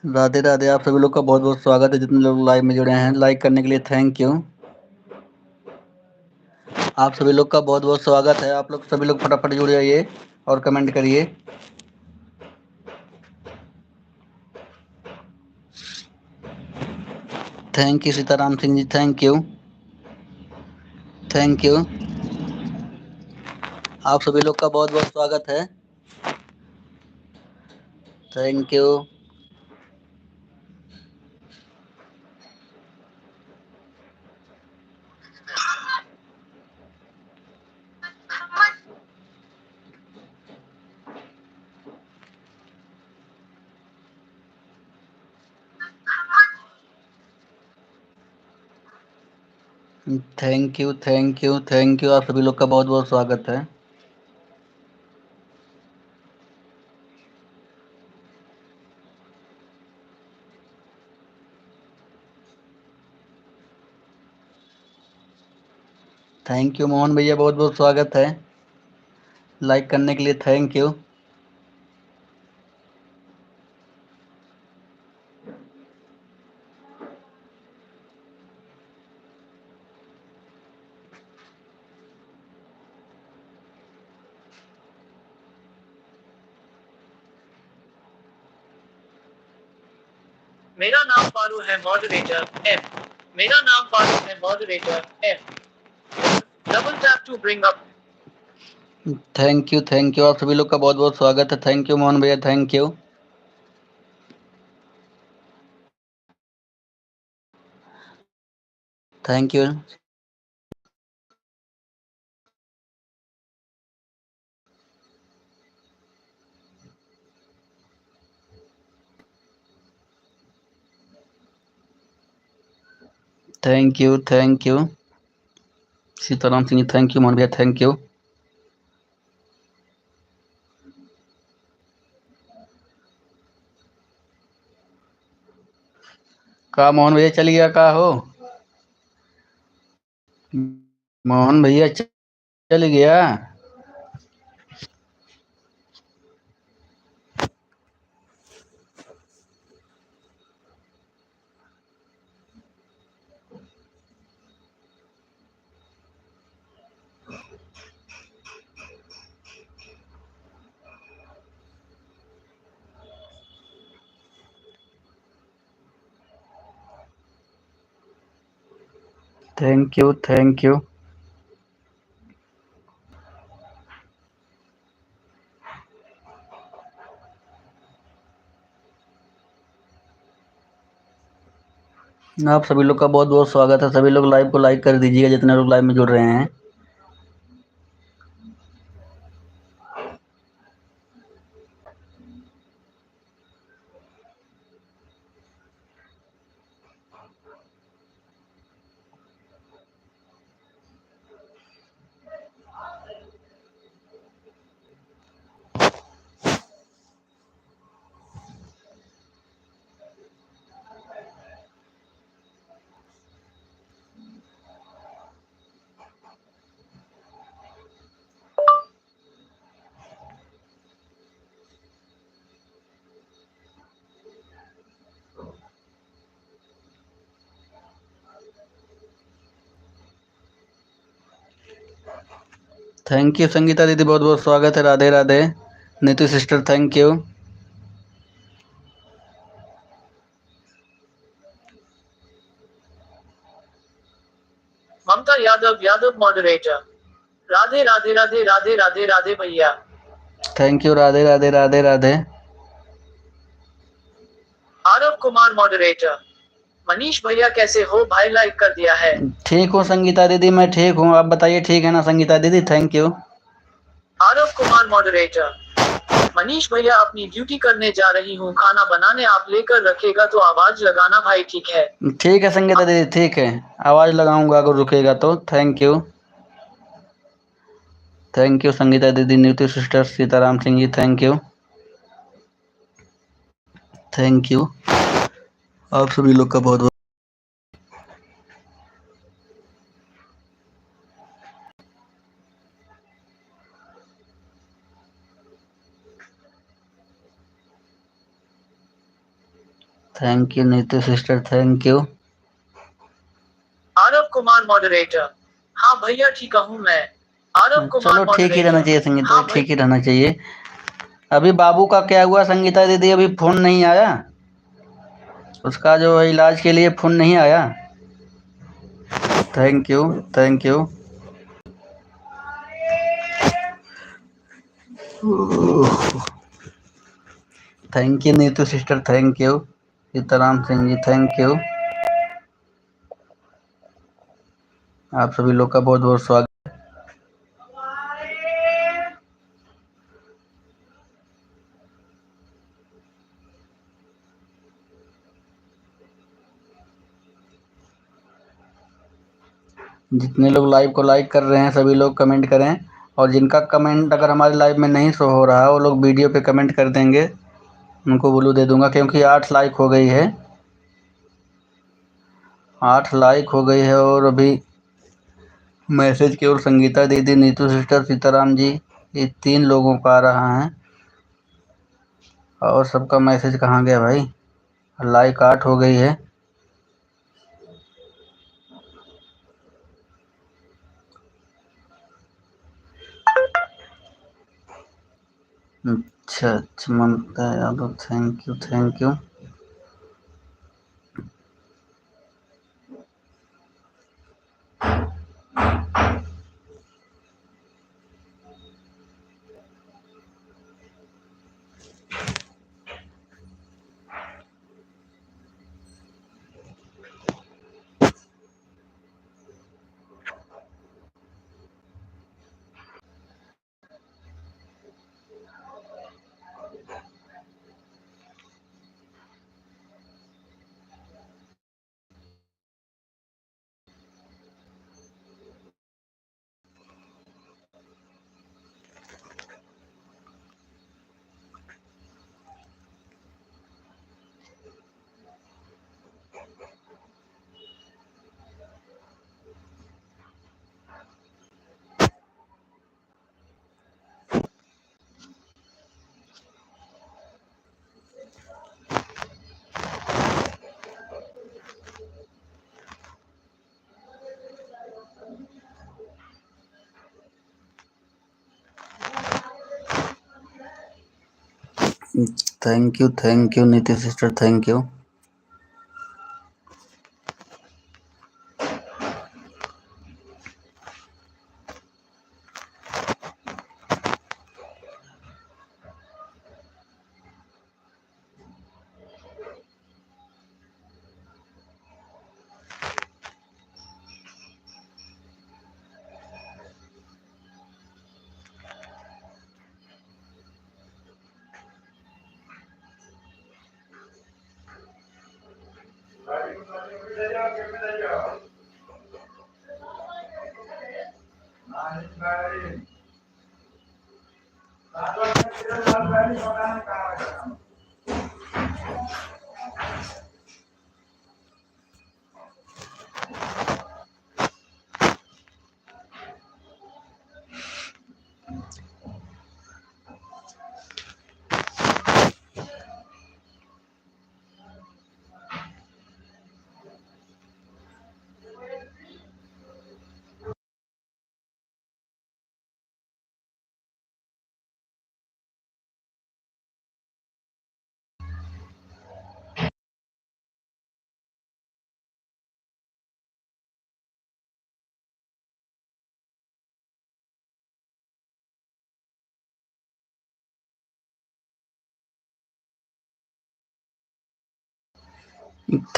राधे राधे। आप सभी लोग का बहुत बहुत स्वागत है। जितने लोग लाइव में जुड़े हैं, लाइक करने के लिए थैंक यू। आप सभी लोग का बहुत बहुत स्वागत है। आप लोग सभी लोग फटाफट जुड़ जाइए और कमेंट करिए। Thank you Sitaram Singh ji, thank you thank you. आप सभी लोग का बहुत बहुत स्वागत है। Thank you. Thank you thank you thank you. आप सभी लोग का बहुत बहुत स्वागत है। थैंक यू मोहन भैया, बहुत बहुत स्वागत है। लाइक करने के लिए थैंक यू। मेरा नाम पारू है, मॉडरेटर एम। मेरा नाम पारू है, moderator M. Double tap to bring up. Thank you. आप सभी लोग का बहुत बहुत स्वागत है। थैंक यू मोहन भैया, thank you. Thank you. Thank you Sitaram Singh ji, thank you Mohan भैया, थैंक यू। कहा मोहन भैया चल गया, कहा हो मोहन भैया? चल गया। Thank you. आप सभी लोग का बहुत बहुत स्वागत है। सभी लोग लाइव को लाइक कर दीजिएगा, जितने लोग लाइव में जुड़ रहे हैं। थैंक यू संगीता दीदी, बहुत बहुत स्वागत है। Radhe Radhe. Neetu sister, thank you. Mamta Yadav moderator. Radhe Radhe Radhe Radhe Radhe Radhe भैया। Thank you. Radhe Radhe Radhe Radhe. Aarav Kumar moderator. Manish भैया कैसे हो भाई, लाइक कर दिया है। ठीक हूँ संगीता दीदी, मैं ठीक हूँ। आप बताइए, ठीक है ना संगीता दीदी? Thank you. Aarav Kumar moderator. Manish भैया अपनी ड्यूटी करने जा रही हूँ, खाना बनाने आप लेकर रखेगा तो आवाज लगाना भाई, ठीक है? ठीक है संगीता दीदी, ठीक है। आवाज़ लगाऊंगा अगर रुकेगा तो। Thank you. Thank you Sangeeta दीदी, Neetu sister, Sitaram Singh ji, thank you. Thank you. आप सभी लोग का बहुत बहुत thank you Neetu sister, thank you. Aarav Kumar moderator. हाँ भैया ठीक हूँ मैं। आरव कुमार चलो ठीक ही रहना मॉडरेटर। चाहिए संगीता हाँ जी, ठीक ही रहना चाहिए। अभी बाबू का क्या हुआ संगीता दीदी, अभी फोन नहीं आया? उसका जो इलाज के लिए फोन नहीं आया? Thank you, thank you. Thank you Neetu sister, thank you. Sitaram Singh ji, thank you. आप सभी लोग का बहुत बहुत स्वागत। जितने लोग लाइव को लाइक कर रहे हैं सभी लोग कमेंट करें, और जिनका कमेंट अगर हमारे लाइव में नहीं शो हो रहा है वो लोग वीडियो पे कमेंट कर देंगे, उनको ब्लू दे दूंगा, क्योंकि 8 लाइक हो गई है, 8 लाइक हो गई है। और अभी मैसेज केवल संगीता दीदी, नीतू सिस्टर, सीताराम जी, ये 3 लोगों का आ रहा है। और सबका मैसेज कहाँ गया भाई? लाइक 8 हो गई है। अच्छा अच्छा, Mamta Yadav, thank you, thank you. Thank you Niti sister, thank you.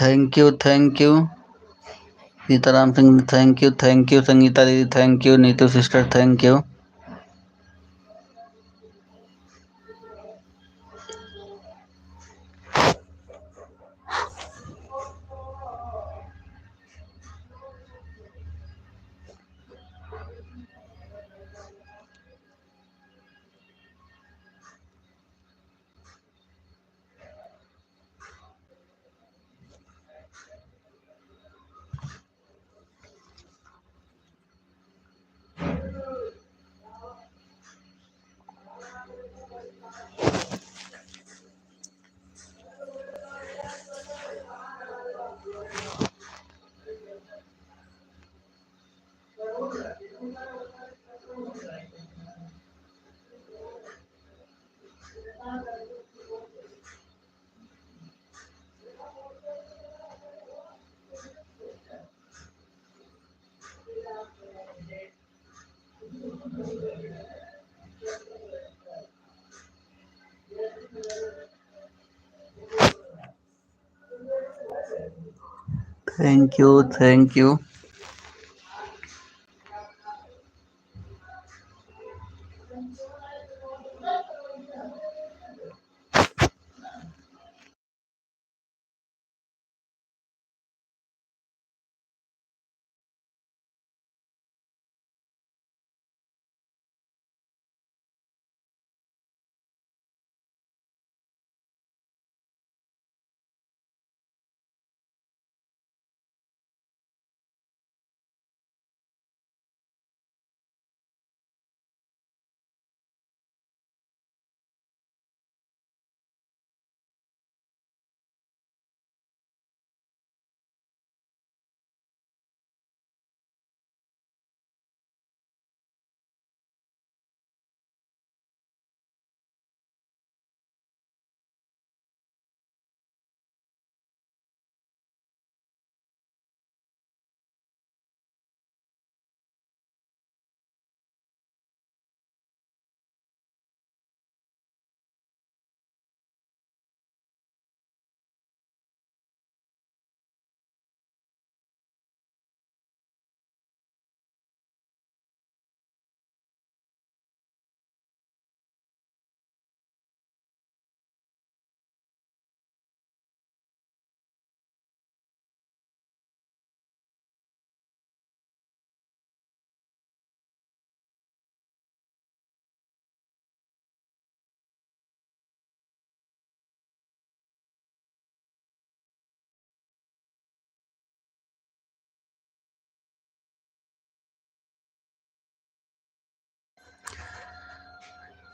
Thank you, thank you Sitaram Singh, thank you Sangeeta दीदी, thank you Neetu sister, thank you. Thank you, thank you.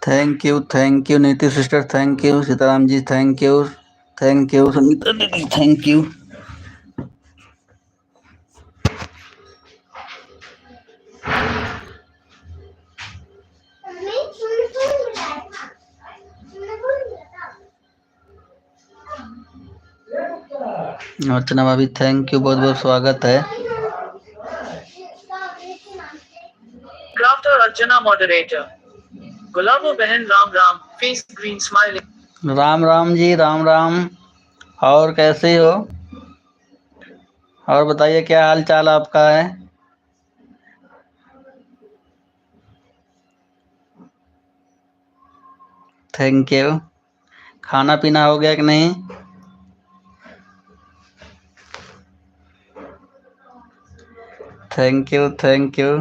Thank you Niti sister, thank you Sitaram ji, thank you Sangeeta दीदी, thank you. Archana भाभी thank you, बहुत बहुत स्वागत है। Crafter Archana moderator. Gulabo बहन Ram Ram, face green smiling. Ram Ram ji, Ram Ram. और कैसे हो? और बताइए क्या हाल चाल आपका है? Thank you. खाना पीना हो गया कि नहीं? Thank you, thank you.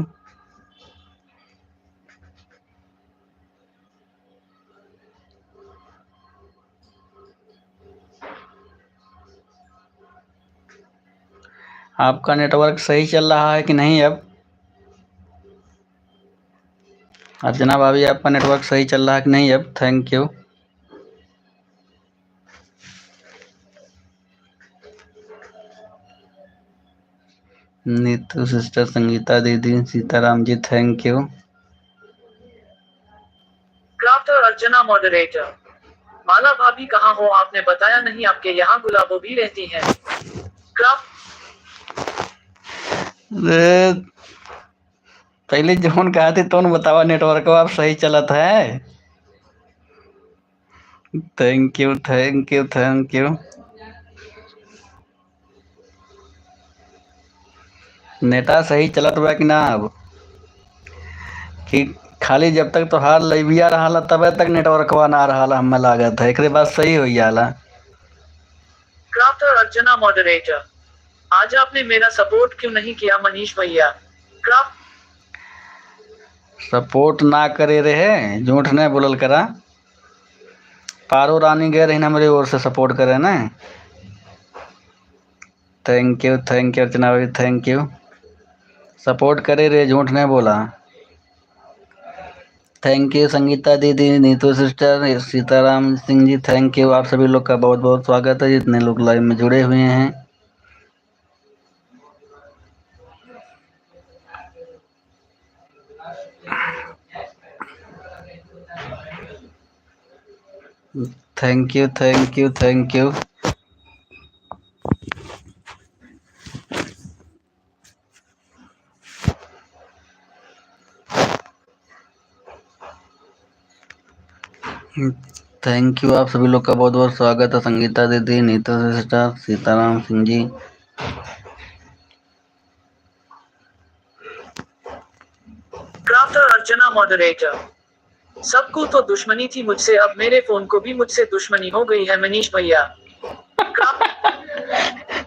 आपका नेटवर्क सही चल रहा है कि नहीं अब? अर्चना भाभी आपका नेटवर्क सही चल रहा है कि नहीं अब? Thank you. Neetu sister, Sangeeta दीदी, Sitaram ji, thank you. Crafter Archana moderator. Mala भाभी कहाँ हो, आपने बताया नहीं आपके यहाँ गुलाबो भी रहती हैं। क्राफ्ट पहले जोन कहा थे तो बतावा नेटवर्क आप सही चलत है। Thank you, thank you, thank you. नेटा सही चलत बा कि ना अब? कि खाली जब तक तोहार लइबिया रहा तब तक नेटवर्कवा ना रहा हमें लागत है, एक बाद सही हो जाला। Crafter Archana moderator. आज आपने मेरा सपोर्ट क्यों नहीं किया मनीष भैया? क्राफ्ट सपोर्ट ना करे रहे, झूठ नहीं बोलल करा। पारो रानी गए रही हमारी ओर से सपोर्ट करे ना। थैंक यू अर्चना भाई, थैंक यू। सपोर्ट करे रहे, झूठ नहीं बोला। थैंक यू संगीता दीदी, Neetu sister, Sitaram Singh ji, thank you. आप सभी लोग का बहुत बहुत स्वागत है जितने लोग लाइव में जुड़े हुए हैं। Thank you, thank you, thank you. Thank you, आप सभी लोग का बहुत बहुत स्वागत है। संगीता दीदी, नीता सिस्टर, सीताराम सिंह जी। Crafter Archana moderator. सबको तो दुश्मनी थी मुझसे, अब मेरे फोन को भी मुझसे दुश्मनी हो गई है मनीष भैया।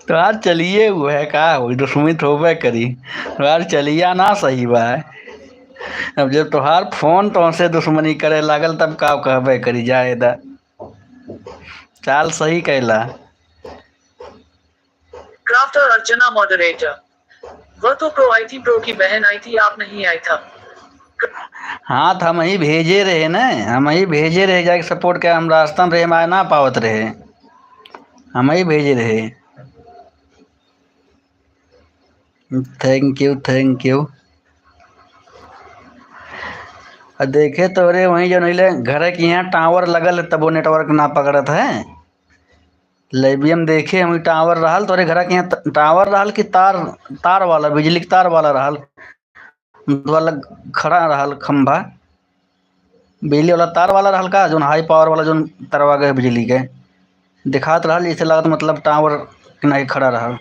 तो आज चलिए वो है का वही दुश्मनी होबे करी। तो आज चलिया ना सही बा। अब जब तोहार फोन तो से दुश्मनी करे लागल तब का कहबे करी जाएदा। चाल सही कैला। Crafter Archana moderator. वह तो प्रो आई थी, प्रो की बहन आई थी, आप नहीं आई था। हाँ तो हम ही भेजे रहे न, हम ही भेजे रहे जाके सपोर्ट के। हम रास्ता में रहे, हम आ ना पावत रहे, हम ही भेजे रहे। Thank you thank you. देखे तो रे वहीं जो नहीं ले घर के यहाँ टावर लगल तब वो नेटवर्क ना पकड़त है। लेबियम देखे हम टावर रहल तोरे घर के यहाँ टावर रहल कि तार, तार वाला बिजली के तार वाला रहल वाला खड़ा रहल खंभा बिजली वाला तार वाला रहल का जो हाई पावर वाला जो तरवा गए बिजली के दिखात रहल जैसे लागत मतलब टावर के नहीं खड़ा रहल।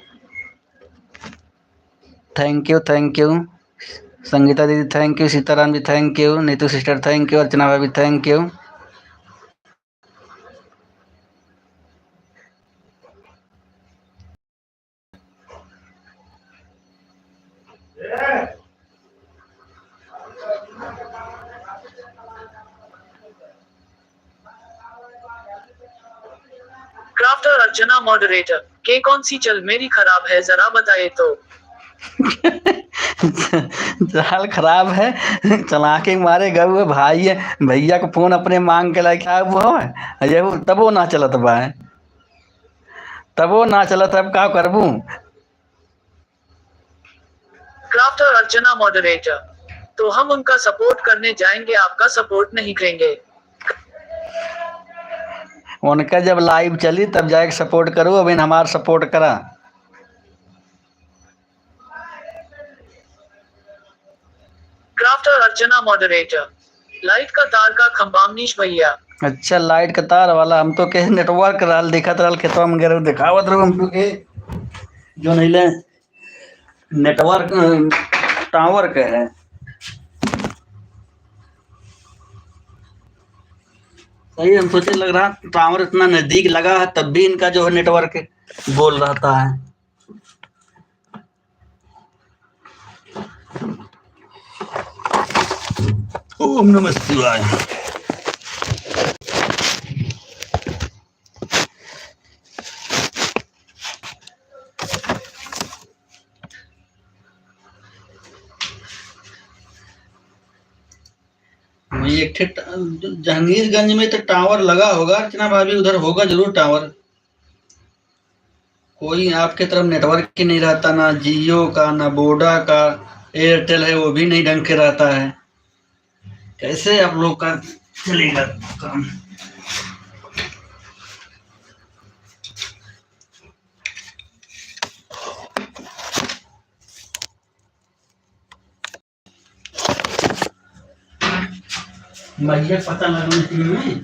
थैंक यू संगीता दीदी, thank you Sitaram ji, thank you Neetu sister, thank you Archana भाभी, thank you. Crafter Archana moderator. के कौन सी चल मेरी खराब है जरा बताए तो। चाल खराब है, चला के मारे गए भाई है भैया को फोन अपने मांग के लाके क्या वो है तब वो ना चलत बा, तब वो ना चलत अब का करबू। Crafter Archana moderator. तो हम उनका सपोर्ट करने जाएंगे, आपका सपोर्ट नहीं करेंगे। उनका जब लाइव चली तब जाके सपोर्ट करो, अभी हमार सपोर्ट करा। Crafter Archana moderator. लाइट का तार का खंभा मनीष भैया। अच्छा लाइट का तार वाला, हम तो कहे नेटवर्क रहल दिखत रहल खेतवा में गिर दिखावत रहो हम के जो नहीं ले नेटवर्क टावर के है। सही हम सोचे लग रहा टावर इतना नजदीक लगा है तब भी इनका जो है नेटवर्क बोल रहता है। ओम नमः शिवाय। एक जहांगीरगंज में तो टावर लगा होगा अर्चना भाभी, उधर होगा जरूर टावर। कोई आपके तरफ नेटवर्क ही नहीं रहता, ना जियो का ना वोडा का, एयरटेल है वो भी नहीं ढंग के रहता है। कैसे आप लोग का चलेगा काम। भैया पता लगने चाहिए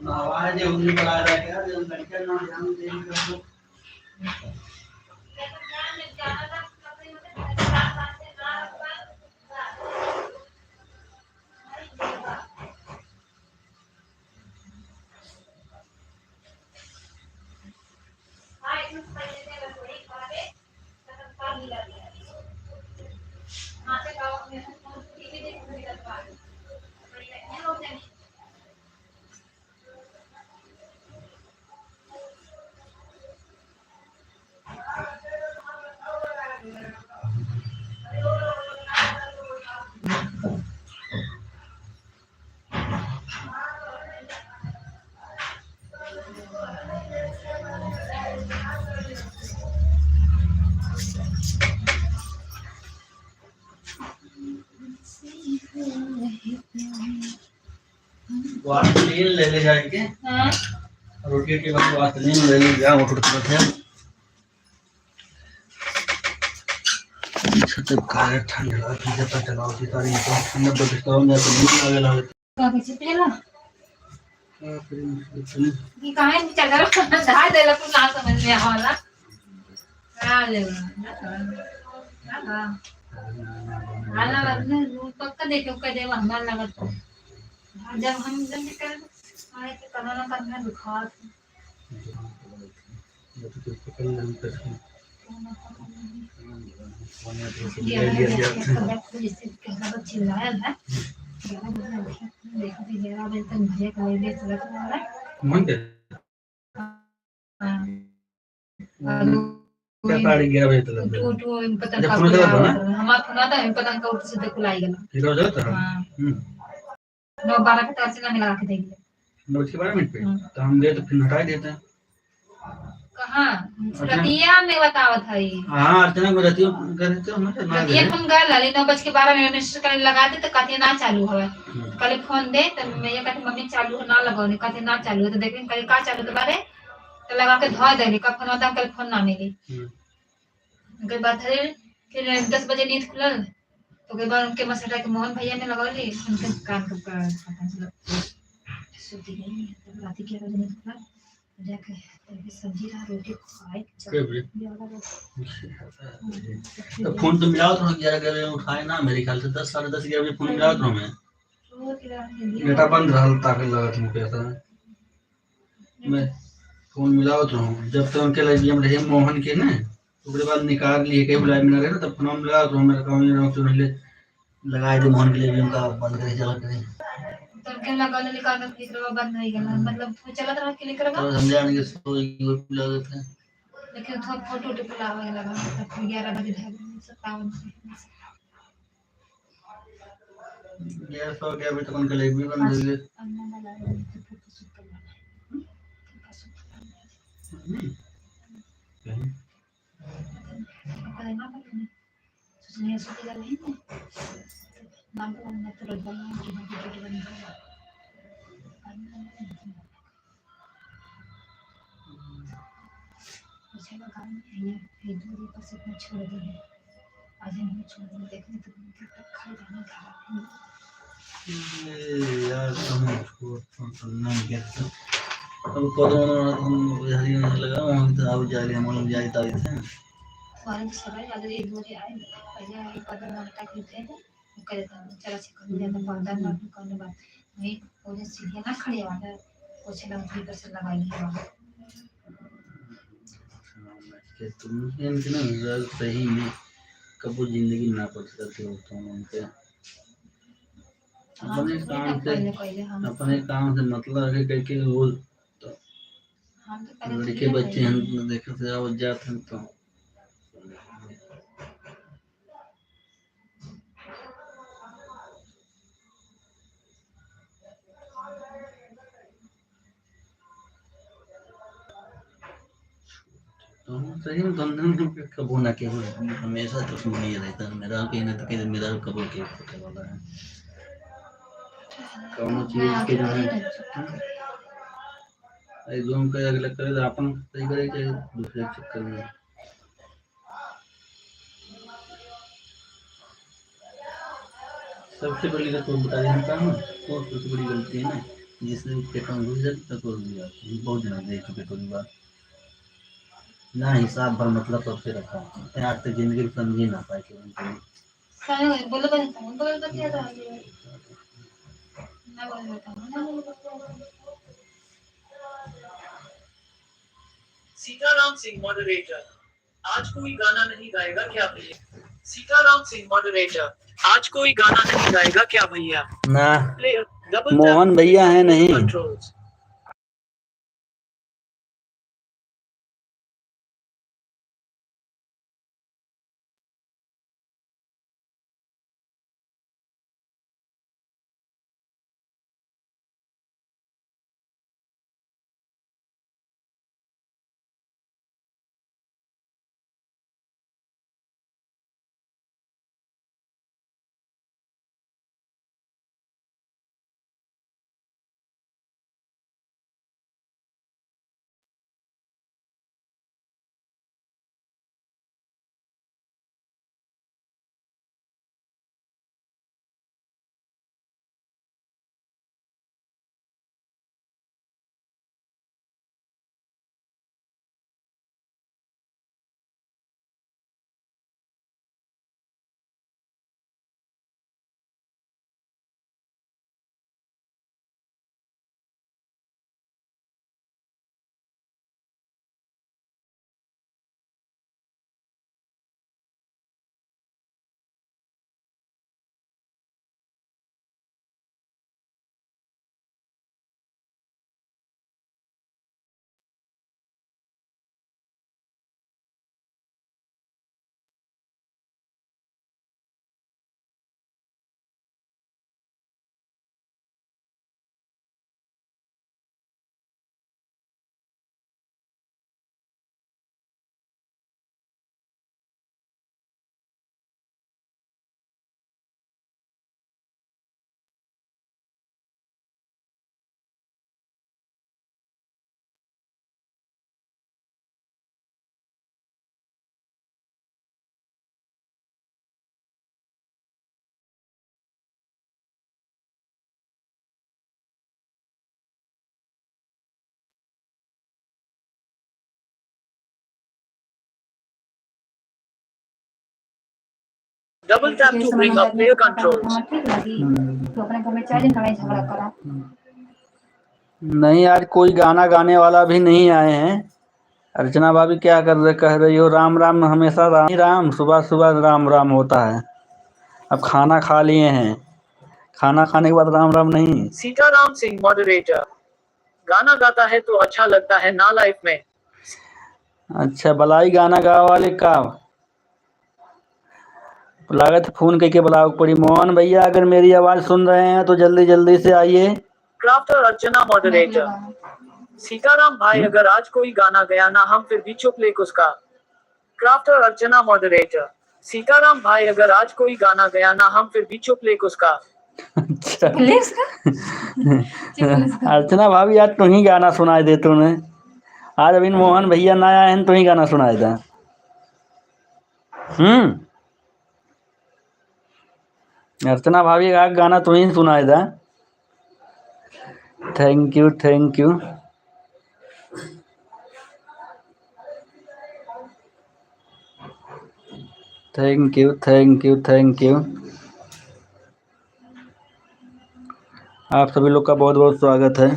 आवाज उंगली पर आ रहा है क्या जो लड़का ना ध्यान देंगे। वासलीन ले ले जाके रोटी के बाद वासलीन ले ले जाओ उठते छत का ठंड लगा पता चला उसी तारीख को ठंड बदल तो कैसे पेला क्या कि काहे चल रहा धा देला कुछ ना समझ में आवाला आ लेला ना आला बदले पक्का देखो का देवा हमारा लगत जब हम जल्दी कर आए तो करना दुखा चिल्लाया था देखो जरा बेल तक भरे का ले चला था क्या पाड़ी गया बे तो टू पता का हमारा फोन था हम पता का उठ से तक लाई गला ठीक हो जाता हां 9-12 के तरह से मिला के देंगे 9-12 मिनट पे तो हम दे तो फिर हटा देते हैं कहां रतिया में बतावत है हां अर्चना को रतिया करते हो मतलब ना रतिया हम गल ले 9:12 मिनट का लगा दे तो कहते ना चालू है कल फोन दे तो मैं ये कहती मम्मी चालू ना लगाओ कहते ना चालू तो देखें कल का चालू तो बारे तो लगा के धो देली का फोन होता कल फोन ना मिली के बाद फिर 10 बजे नींद खुलल तो के बाद उनके मसटा के मोहन भैया ने लगौली उनके कान का पता चला सूती गई तो रात के बजे नींद खुलल जाके सब्जी ला रोटी खाए तो फोन तो मिलाओ थोड़ा 11 बजे उठाए ना मेरे ख्याल से 10 10:30 11 बजे फोन मिलाओ तो मैं बेटा बंद रहल ताकि लगत मुझे ऐसा मैं फोन मिलाओ तो जब तक उनके लिए हम रहे मोहन के ना उसके बाद निकाल लिए के बुलाए मिला रहे तब फोन मिला तो मेरे काम में तो पहले लगाए थे मोहन के लिए भी उनका बंद करे चला करे तो के लगा ले निकाल के फिर बंद नहीं गया मतलब चलत रहा के लिए करवा तो हम जाने के सो मिला देते हैं लेकिन थोड़ा फोटो उठे बुलावे लगा तब 11 बजे ढाई 57 ये सो गया अभी तक उनके लिए भी बंद हो गए सोचने सोचेगा नहीं नाम को ना तो बना कि वीडियो बना मुझे लगा ये दूरी पर से कुछ छोड़ दिए आज हम छोड़ दिए देखने तो खा जाने था ये यार हम नहीं कहते अब पदों हरी नहीं लगा वहां तो अब जाले हम लोग जाई ताई थे फॉरेन से भाई अगर एक दूरी आए पहले एक पदों में अटैक थे करे था चला से कर दिया था पर्दा ना करने बाद मैं पूरे सीधे ना खड़े वाला कुछ ना ऊपर से लगा लिया के तुम इनके ना सही में कबू जिंदगी ना पड़ सकते हो तुम उनके अपने काम से मतलब है कि वो लड़के बच्चे हैं देखे से आवाज जाते हैं तो सही में धंधे कबू ना के हमेशा तो उसमें नहीं रहता मेरा कहीं ना कहीं मेरा कबू के होने वाला है कौन चीज के जो है एकदम का अगला करे तो अपन सही करे कि दूसरे चक्कर में सबसे बड़ी गलती तो बता दें काम और सबसे बड़ी गलती है ना जिसने पेट में घुस जाती तो दिया बहुत दिन दे चुके थोड़ी बार ना हिसाब भर मतलब सबसे रखा आज तक जिंदगी समझ ही ना पाए कि बोलो बोलो क्या था ना बोलो सीताराम सिंह मॉडरेटर आज कोई गाना नहीं गाएगा क्या भैया सीताराम सिंह मॉडरेटर आज कोई गाना नहीं गाएगा क्या भैया ना प्लेयर मोहन भैया है नहीं controls double tap to bring up player controls. तो अपने घर में 4 दिन लड़ाई झगड़ा करा। नहीं, आज कोई गाना गाने वाला भी नहीं आए हैं। अर्चना भाभी क्या कह रही हो? राम राम हमेशा राम ही राम, सुबह सुबह राम राम होता है। अब खाना खा लिए हैं, खाना खाने के बाद राम राम नहीं। सीताराम सिंह मॉडरेटर, गाना गाता है तो अच्छा लगता है ना लाइफ में। अच्छा, बलाई गाना गा वाले का लागत फोन करके बुलाओ पड़ी। मोहन भैया अगर मेरी आवाज सुन रहे हैं तो जल्दी जल्दी से आइए। क्राफ्टर अर्चना मॉडरेटर, सीताराम भाई अगर आज कोई गाना गया ना हम फिर भी चुप लेक उसका। क्राफ्टर अर्चना मॉडरेटर, सीताराम भाई अगर आज कोई गाना गया ना हम फिर भी चुप लेक उसका। अच्छा अर्चना भाभी आज तू ही गाना सुनाई दे तूने। आज अभी मोहन भैया ना आए हैं तो ही गाना सुनाए था। अर्चना भाभी का गाना तू ही सुनाए था। Thank you thank you. Thank you thank you thank you. आप सभी लोग का बहुत बहुत स्वागत है।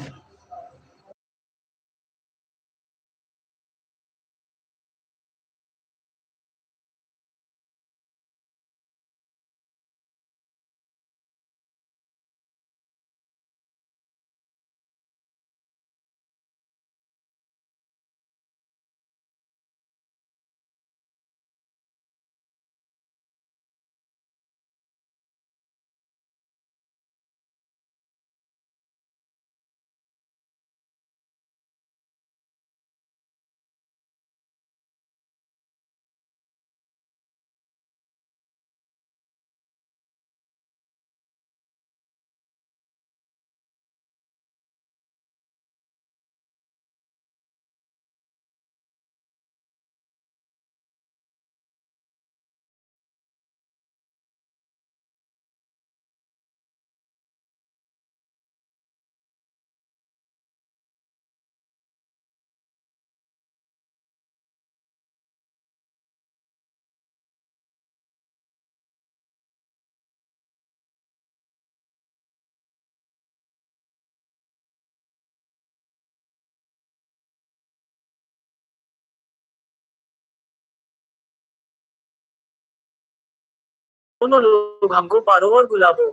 दोनों लोग हमको पारो और गुलाबो।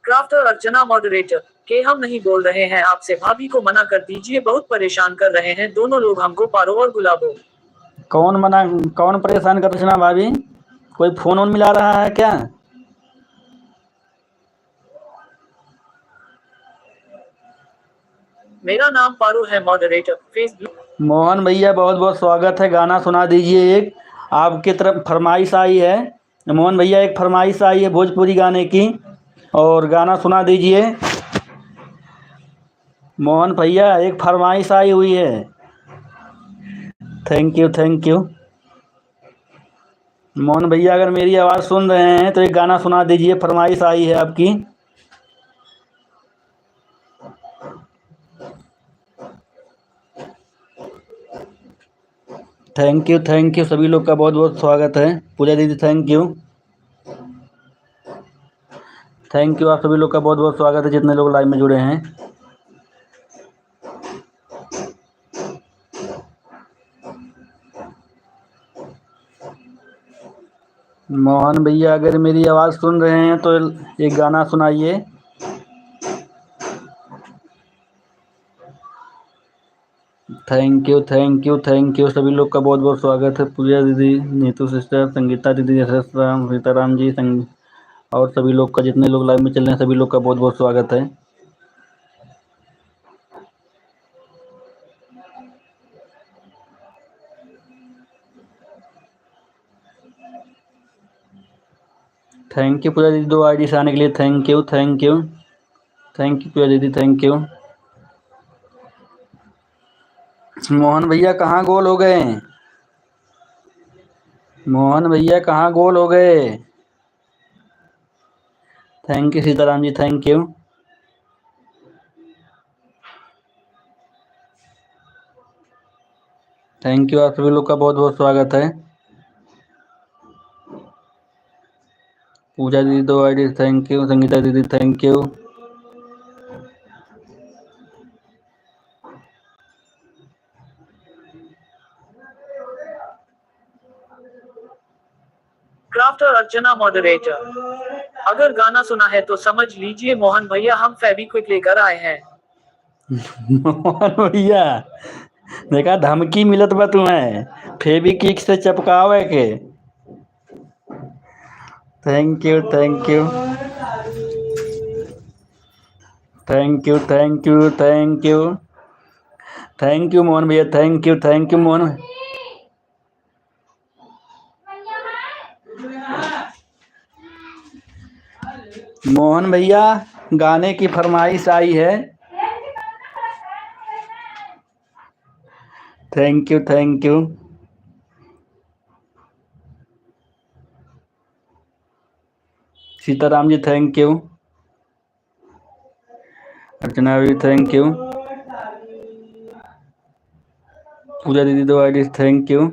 क्राफ्टर अर्चना मॉडरेटर, के हम नहीं बोल रहे हैं आपसे, भाभी को मना कर दीजिए, बहुत परेशान कर रहे हैं दोनों लोग हमको पारो और गुलाबो। कौन परेशान कर रचना भाभी? कोई फोन वोन मिला रहा है क्या? मेरा नाम पारो है मॉडरेटर, फेसबुक। मोहन भैया बहुत बहुत स्वागत है। गाना सुना दीजिए एक। आपकी तरफ फरमाइश आई है। मोहन भैया एक फरमाइश आई है भोजपुरी गाने की, और गाना सुना दीजिए। मोहन भैया एक फरमाइश आई हुई है। Thank you thank you. Mohan भैया अगर मेरी आवाज़ सुन रहे हैं तो एक गाना सुना दीजिए, फरमाइश आई है आपकी। थैंक यू सभी लोग का बहुत बहुत स्वागत है। पूजा दीदी थैंक यू। थैंक यू, आप सभी लोग का बहुत बहुत स्वागत है जितने लोग लाइव में जुड़े हैं। मोहन भैया अगर मेरी आवाज़ सुन रहे हैं तो एक गाना सुनाइए। थैंक यू सभी लोग का बहुत बहुत स्वागत है। पूजा दीदी, नीतू सिस्टर, संगीता दीदी, यशस राम, सीताराम जी, और सभी लोग का, जितने लोग लाइव में चल रहे हैं सभी लोग का बहुत बहुत स्वागत है। थैंक यू पूजा दीदी 2 आईडी से आने के लिए। थैंक यू पूजा दीदी थैंक यू। मोहन भैया कहाँ गोल हो गए? मोहन भैया कहाँ गोल हो गए? Thank you Sitaram ji thank you. Thank you, आप सभी लोग का बहुत बहुत स्वागत है। पूजा दीदी 2 आईडी थैंक यू। संगीता दीदी thank you. Crafter Archana moderator, अगर गाना सुना है तो समझ लीजिए मोहन भैया हम फेविक्विक लेकर आए हैं। मोहन भैया देखा धमकी मिलत बा तुम्हें फेविक्विक से चपकावे के। Thank you thank you thank you thank you thank you thank you Mohan भैया थैंक यू मोहन। मोहन भैया गाने की फरमाइश आई है। Thank you Sitaram ji thank you. Archana भी थैंक यू। पूजा दीदी 2 ID thank you.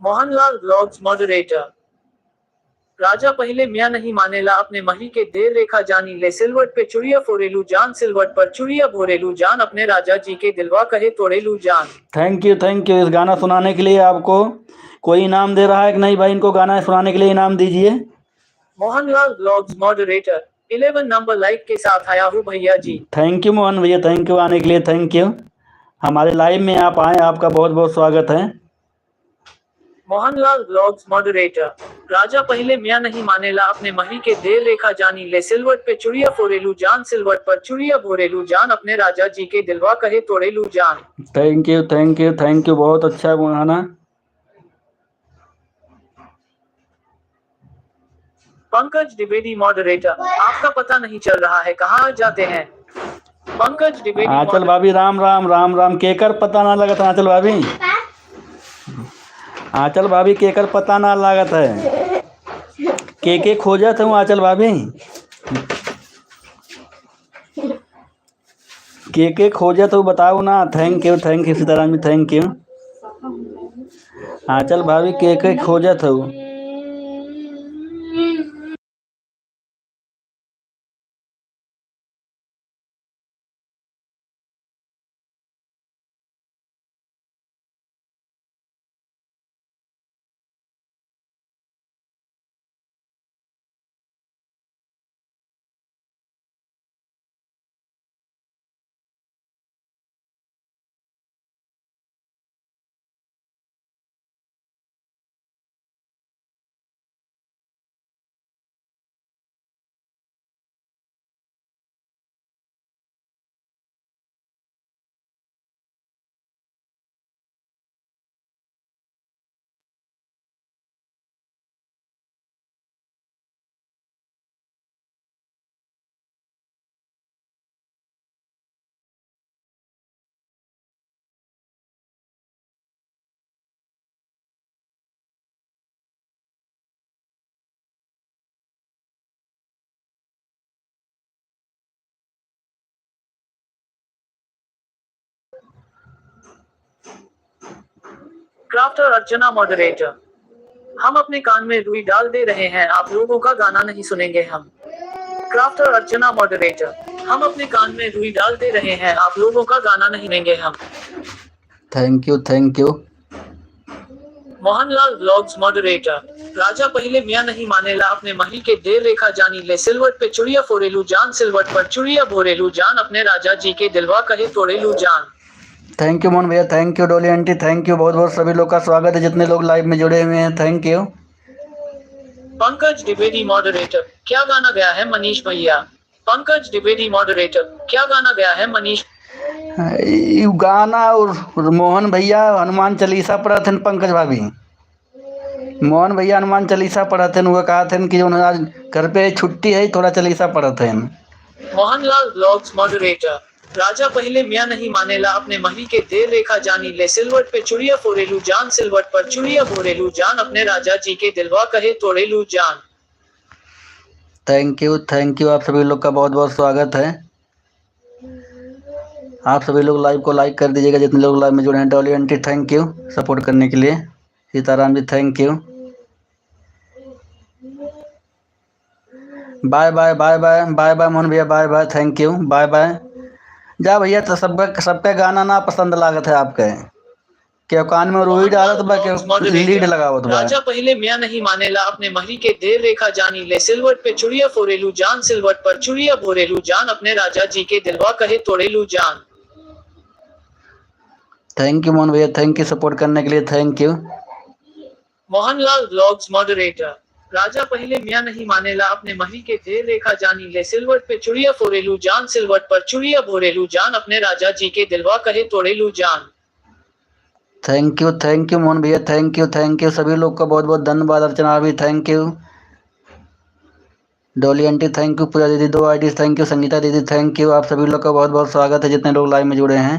Mohanlal vlogs moderator, राजा पहले मियाँ नहीं मानेला अपने मही के देर रेखा जानी ले सिलवट पे चुड़िया फोरेलू जान सिलवट पर चुड़िया भोरेलू जान अपने राजा जी के दिलवा कहे तोड़ेलू जान। थैंक यू इस गाना सुनाने के लिए। आपको कोई इनाम दे रहा है कि नहीं भाई? इनको गाना सुनाने के लिए इनाम दीजिए। Mohanlal vlogs moderator 11 number like के साथ आया हूँ भैया जी। थैंक यू मोहन भैया थैंक यू आने के लिए। थैंक यू हमारे लाइव में आप आए, आपका बहुत बहुत स्वागत है। मोहनलाल व्लॉग्स मॉडरेटर, राजा पहले मियाँ नहीं मानेला अपने मही के देर रेखा जानी ले सिलवट पे चुड़िया फोरेलू जान सिलवट पर चुड़िया भोरेलू जान अपने राजा जी के दिलवा कहे तोड़ेलू जान। थैंक यू बहुत अच्छा गाना। पंकज द्विवेदी मॉडरेटर, आपका पता नहीं चल रहा है कहाँ जाते हैं? पंकज द्विवेदी आंचल भाभी राम राम केकर पता ना लगत आंचल भाभी। आंचल भाभी केकर पता ना लागत है। के खोजत हूँ आंचल भाभी। के खोजत हूँ बताओ ना। Thank you Sitaram ji thank you. Aanchal भाभी के खोजत हूँ। क्राफ्टर अर्चना मॉडरेटर, हम अपने कान में रुई डाल दे रहे हैं आप लोगों का गाना नहीं सुनेंगे हम। क्राफ्टर अर्चना मॉडरेटर, हम अपने कान में रुई डाल दे रहे हैं आप लोगों का गाना नहीं सुनेंगे हम। Thank you Mohanlal vlogs moderator, राजा पहले मियाँ नहीं मानेला अपने मही के देर रेखा जानी ले सिलवट पे चुड़िया फोरेलू जान सिलवट पर चुड़िया भोरेलू जान अपने राजा जी के दिलवा कहे तोड़ेलू जान। थैंक यू मोहन भैया thank you Dolly aunty thank you बहुत सभी लोग का स्वागत है जितने लोग लाइव में जुड़े हुए हैं। Thank you. Pankaj Dwivedi moderator, क्या गाना गया है मनीष भैया? पंकज द्विवेदी मॉडरेटर, क्या गाना गया है मनीष? गाना और मोहन भैया हनुमान चालीसा पढ़ा थे। पंकज भाभी मोहन भैया हनुमान चालीसा पढ़ा थे। वो कहा थे कि आज घर पे छुट्टी है थोड़ा चालीसा पढ़ा थे। मोहनलाल व्लॉग्स मॉडरेटर, राजा पहले मियाँ नहीं मानेला अपने मही के देर रेखा जानी ले सिलवट पे चुड़िया फोरेलू जान सिलवट पर चुड़िया भोरेलू जान अपने राजा जी के दिलवा कहे तोड़ेलू जान। थैंक यू आप सभी लोग का बहुत बहुत स्वागत है। आप सभी लोग लाइव को लाइक कर दीजिएगा जितने लोग लाइव में जुड़े हैं। Dolly aunty thank you support करने के लिए। Sitaram ji thank you. Bye bye bye bye bye bye Mohan भैया bye bye thank you bye bye. जा भैया तो सबका गाना ना पसंद लागत है आपके क्यों कान में रोई डालत बा क्यों लीड लगावत बा। राजा पहले मियाँ नहीं मानेला अपने महरी के देर रेखा जानी ले सिलवट पे चुड़िया फोरेलू जान सिलवट पर चुड़िया भोरेलू जान अपने राजा जी के दिलवा कहे तोड़ेलू जान। थैंक यू मोहन भैया थैंक यू सपोर्ट करने के लिए thank you. Mohanlal vlogs moderator. राजा पहले मियाँ नहीं मानेला अपने महरी के देर रेखा जानी ले सिलवट पे चुड़िया फोरेलू जान सिलवट पर चुड़िया भोरेलू जान अपने राजा जी के दिलवा कहे तोड़ेलू जान। थैंक यू मोहन भैया थैंक यू सभी लोग का बहुत बहुत धन्यवाद। अर्चना भी thank you. Dolly aunty thank you. Pooja दीदी 2 आईडी थैंक यू। संगीता दीदी थैंक यू। आप सभी लोग का बहुत बहुत स्वागत है जितने लोग लाइव में जुड़े हैं।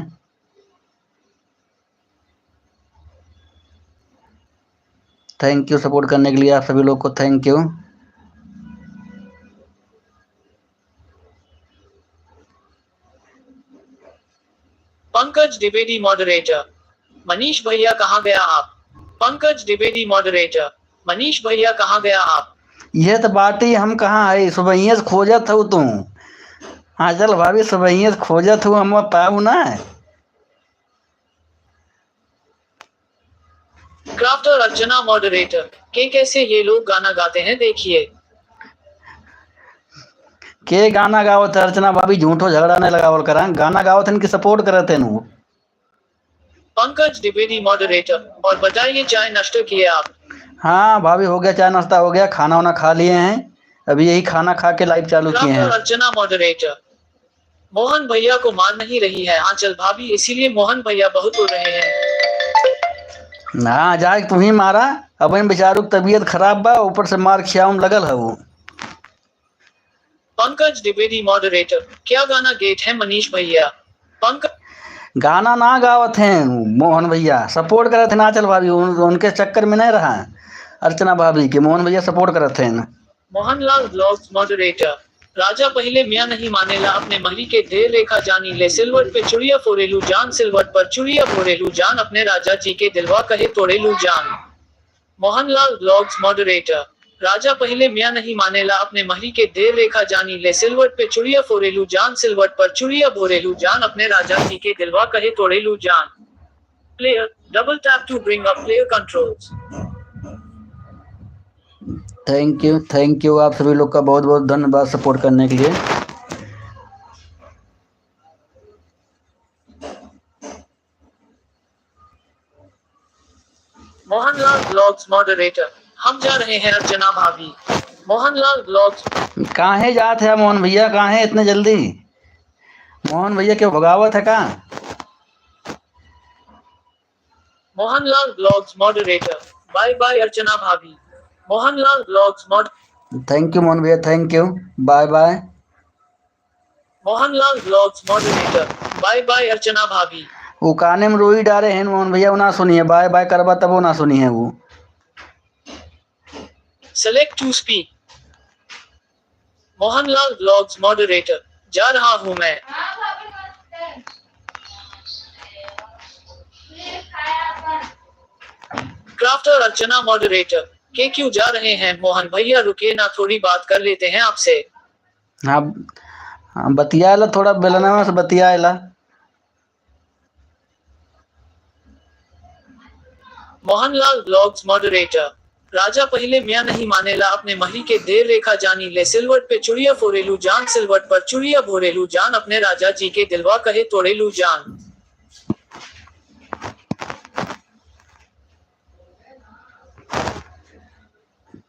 थैंक यू सपोर्ट करने के लिए आप सभी लोग को thank you. Pankaj Dwivedi moderator. Manish भैया कहाँ गया आप। पंकज द्विवेदी मॉडरेटर। मनीष भैया कहाँ गया आप। यह तो बात ही हम कहाँ है सुबह से खोजत हो तुम। हाँ चल भाभी सुबह से खोजत हो हम पाऊ ना। क्राफ्टर अर्चना मॉडरेटर के कैसे ये लोग गाना गाते हैं देखिए। के गाना गावत है अर्चना भाभी झूठो झगड़ा नहीं लगावल करा गाना गावत इनकी सपोर्ट करते नु। पंकज द्विवेदी मॉडरेटर और बताइए चाय नाश्ता किए आप। हाँ भाभी हो गया चाय नाश्ता हो गया खाना वाना खा लिए हैं अभी यही खाना खा के लाइव चालू किए हैं। अर्चना मॉडरेटर। मोहन भैया को मार नहीं रही है आंचल भाभी इसीलिए मोहन भैया बहुत हो रहे हैं। हाँ जाए तुम ही मारा अब इन बेचारों की तबीयत खराब बा ऊपर से मार खियाऊं लगल है वो। पंकज द्विवेदी मॉडरेटर क्या गाना गेट है मनीष भैया। पंकज गाना ना गावत हैं मोहन भैया सपोर्ट करते ना चल भाभी उनके चक्कर में नहीं रहा अर्चना भाभी के मोहन भैया सपोर्ट करते हैं। Mohanlal vlogs moderator. राजा पहले मियाँ नहीं मानेला अपने महरी के देर रेखा जानी ले सिलवट पे चुड़िया फोरेलू जान सिलवट पर चुड़िया भोरेलू जान अपने राजा जी के दिलवा कहे तोड़ेलू जान। Mohanlal vlogs moderator. राजा पहले मियाँ नहीं मानेला अपने महरी के देर रेखा जानी ले सिलवट पे चुड़िया फोरेलू जान सिलवट पर चुड़िया भोरेलू जान अपने राजा जी के दिलवा कहे तोड़ेलू जान। Player double tap to bring up player controls. Thank you आप सभी लोग का बहुत बहुत धन्यवाद सपोर्ट करने के लिए। Mohanlal vlogs moderator. हम जा रहे हैं अर्चना भाभी। मोहनलाल व्लॉग्स। कहाँ जाते हैं मोहन भैया कहाँ है इतने जल्दी मोहन भैया क्यों भगावत है कहाँ। Mohanlal vlogs moderator. Bye bye Archana भाभी। Mohanlal vlogs mod. Thank you Mohan भैया thank you bye bye. Mohanlal vlogs moderator. Bye bye Archana भाभी। वो काने में रोई डारे हैं मोहन भैया वो ना सुनिए बाय बाय करवा तब वो ना सुनी है वो। Select to speak. Mohanlal vlogs moderator. जा रहा हूँ मैं। क्राफ्टर अर्चना मॉडरेटर के क्यों जा रहे हैं मोहन भैया रुकिए ना थोड़ी बात कर लेते हैं आपसे। हाँ बतियाला थोड़ा बेलना से बतियाला। Mohanlal vlogs moderator. राजा पहले मियाँ नहीं मानेला अपने महरी के देर रेखा जानी ले सिलवट पे चुड़िया फोरेलू जान सिलवट पर चुड़िया भोरेलू जान अपने राजा जी के दिलवा कहे तोड़ेलू जान।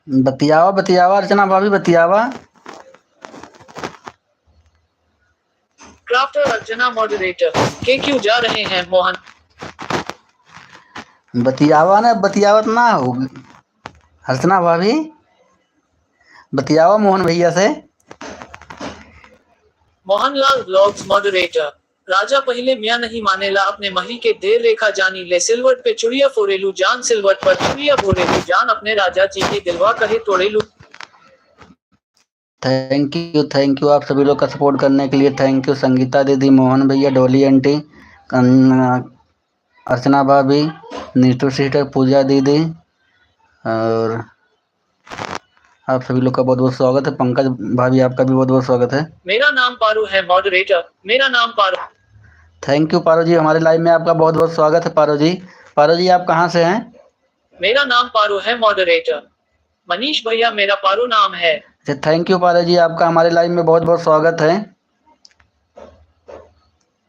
बतियावा अर्चना भाभी बतियावा। क्राफ्टर अर्चना मॉडरेटर के क्यों जा रहे हैं मोहन। बतियावा ना बतियावत ना हो अर्चना भाभी बतियावा मोहन भैया से। Mohanlal vlogs moderator. राजा पहले मियाँ नहीं मानेला अपने महरी के देर रेखा जानी ले सिलवट पे चुड़िया फोरेलू जान सिलवट पर चुड़िया भोरेलू जान अपने राजा जी के दिलवा कहे तोड़ेलू। थैंक यू आप सभी लोग का सपोर्ट करने के लिए। थैंक यू संगीता दीदी, मोहन भैया, डोली आंटी, अर्चना भाभी, नीतू सिस्टर, पूजा दीदी, और आप सभी लोग का बहुत बहुत स्वागत है। पंकज भाभी आपका भी बहुत बहुत स्वागत है। मेरा नाम पारू है मॉडरेटर, मेरा नाम पारू। थैंक यू पारो जी, हमारे लाइव में आपका बहुत बहुत स्वागत है। पारो जी आप कहाँ से हैं? मेरा नाम पारू है मॉडरेटर। मनीष भैया मेरा पारू नाम है। अच्छा थैंक यू पारो जी, आपका हमारे लाइव में बहुत बहुत स्वागत है।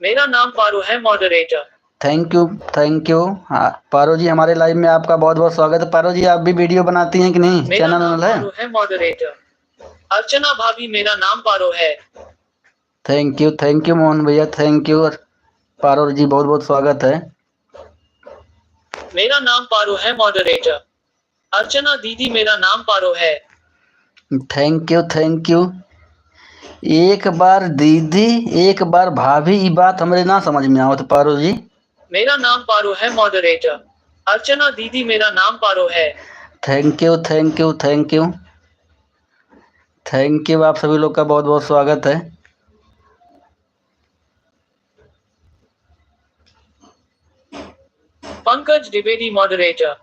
मेरा नाम पारू है मॉडरेटर। थैंक यू हाँ पारो जी, हमारे लाइव में आपका बहुत बहुत स्वागत है। पारो जी आप भी वीडियो बनाती हैं कि नहीं? मेरा चैनल नाम है? पारू है मॉडरेटर। अर्चना भाभी मेरा नाम पारो है। थैंक यू मोहन भैया, थैंक यू। पारो जी बहुत बहुत स्वागत है। मेरा नाम पारू है मॉडरेटर। अर्चना दीदी मेरा नाम पारो है। Thank you. एक बार दीदी एक बार भाभी, ये बात हमरे ना समझ में आवत पारो जी। मेरा नाम पारो है मॉडरेटर। अर्चना दीदी मेरा नाम पारो है। थैंक यू आप सभी लोग का बहुत बहुत स्वागत है। पंकज द्विवेदी मॉडरेटर।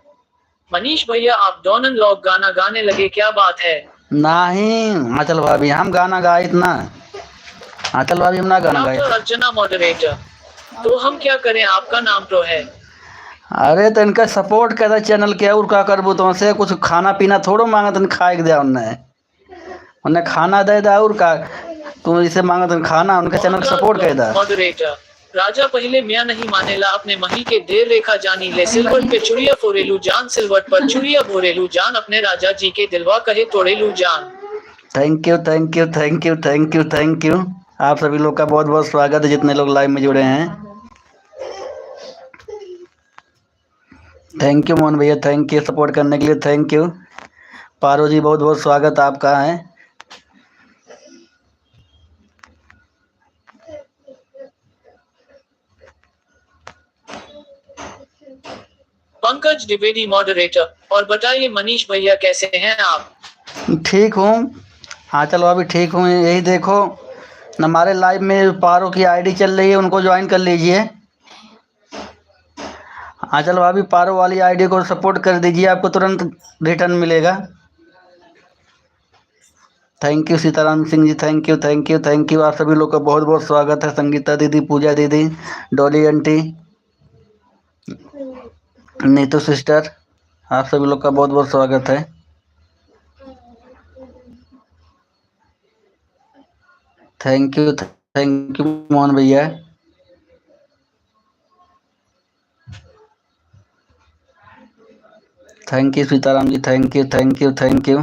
मनीष भैया आप दोनों लोग गाना गाने लगे, क्या बात है? नहीं आंचल भाभी हम गाना गाए इतना, आंचल भाभी हम ना गाना गाए। अर्चना मॉडरेटर, तो हम क्या करें, आपका नाम तो है। अरे तो इनका सपोर्ट कर चैनल के, और क्या करबू तो से कुछ खाना पीना थोड़ो मांगा तन खाए के दिया उन्हें खाना दे दा, और का तुम इसे मांगा तन खाना, उनका चैनल सपोर्ट कर दा। मॉडरेटर, राजा पहले मियाँ नहीं मानेला अपने मही के देर रेखा जानी ले, सिलवट पे चुड़िया फोरेलू जान, सिलवट पर चुड़िया भोरेलू जान, अपने राजा जी के दिलवा कहे तोड़ेलू जान। थैंक यू आप सभी लोग का बहुत बहुत स्वागत है, जितने लोग लाइव में जुड़े हैं। थैंक यू मोहन भैया, थैंक यू सपोर्ट करने के लिए, थैंक यू। पारो जी बहुत बहुत स्वागत आपका है। पंकज द्विवेदी मॉडरेटर, और बताइए मनीष भैया कैसे हैं आप? ठीक हूँ, हाँ चलो अभी ठीक हूँ। यही देखो हमारे लाइव में पारो की आईडी चल रही है, उनको ज्वाइन कर लीजिए। हाँ चलो अभी पारो वाली आईडी को सपोर्ट कर दीजिए, आपको तुरंत रिटर्न मिलेगा। Thank you Sitaram Singh ji, thank you आप सभी लोग का बहुत बहुत स्वागत है। संगीता दीदी, पूजा दीदी, डॉली आंटी, नीतू सिस्टर, आप सभी लोग का बहुत बहुत स्वागत है। थैंक यू मोहन भैया। Thank you Sitaram ji, thank you.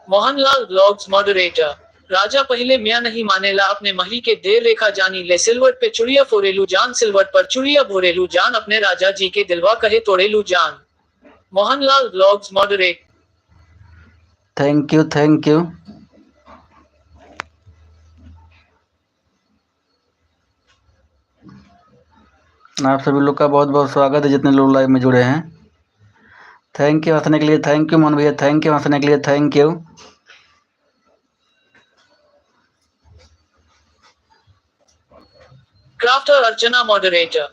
Mohanlal blogs moderator, राजा पहले मियाँ नहीं मानेला अपने मही के देर रेखा जानी ले, सिलवट पे चुड़िया फोरेलू जान, सिलवट पर चुड़िया भोरेलू जान, अपने राजा जी के दिलवा कहे तोड़ेलू जान। Mohanlal blogs moderate. Thank you आप सभी लोग का बहुत बहुत स्वागत है, जितने लोग लाइव में जुड़े हैं। थैंक यू हंसने के लिए, थैंक यू मोहन भैया, थैंक यू हंसने के लिए, thank you. Crafter Archana moderator,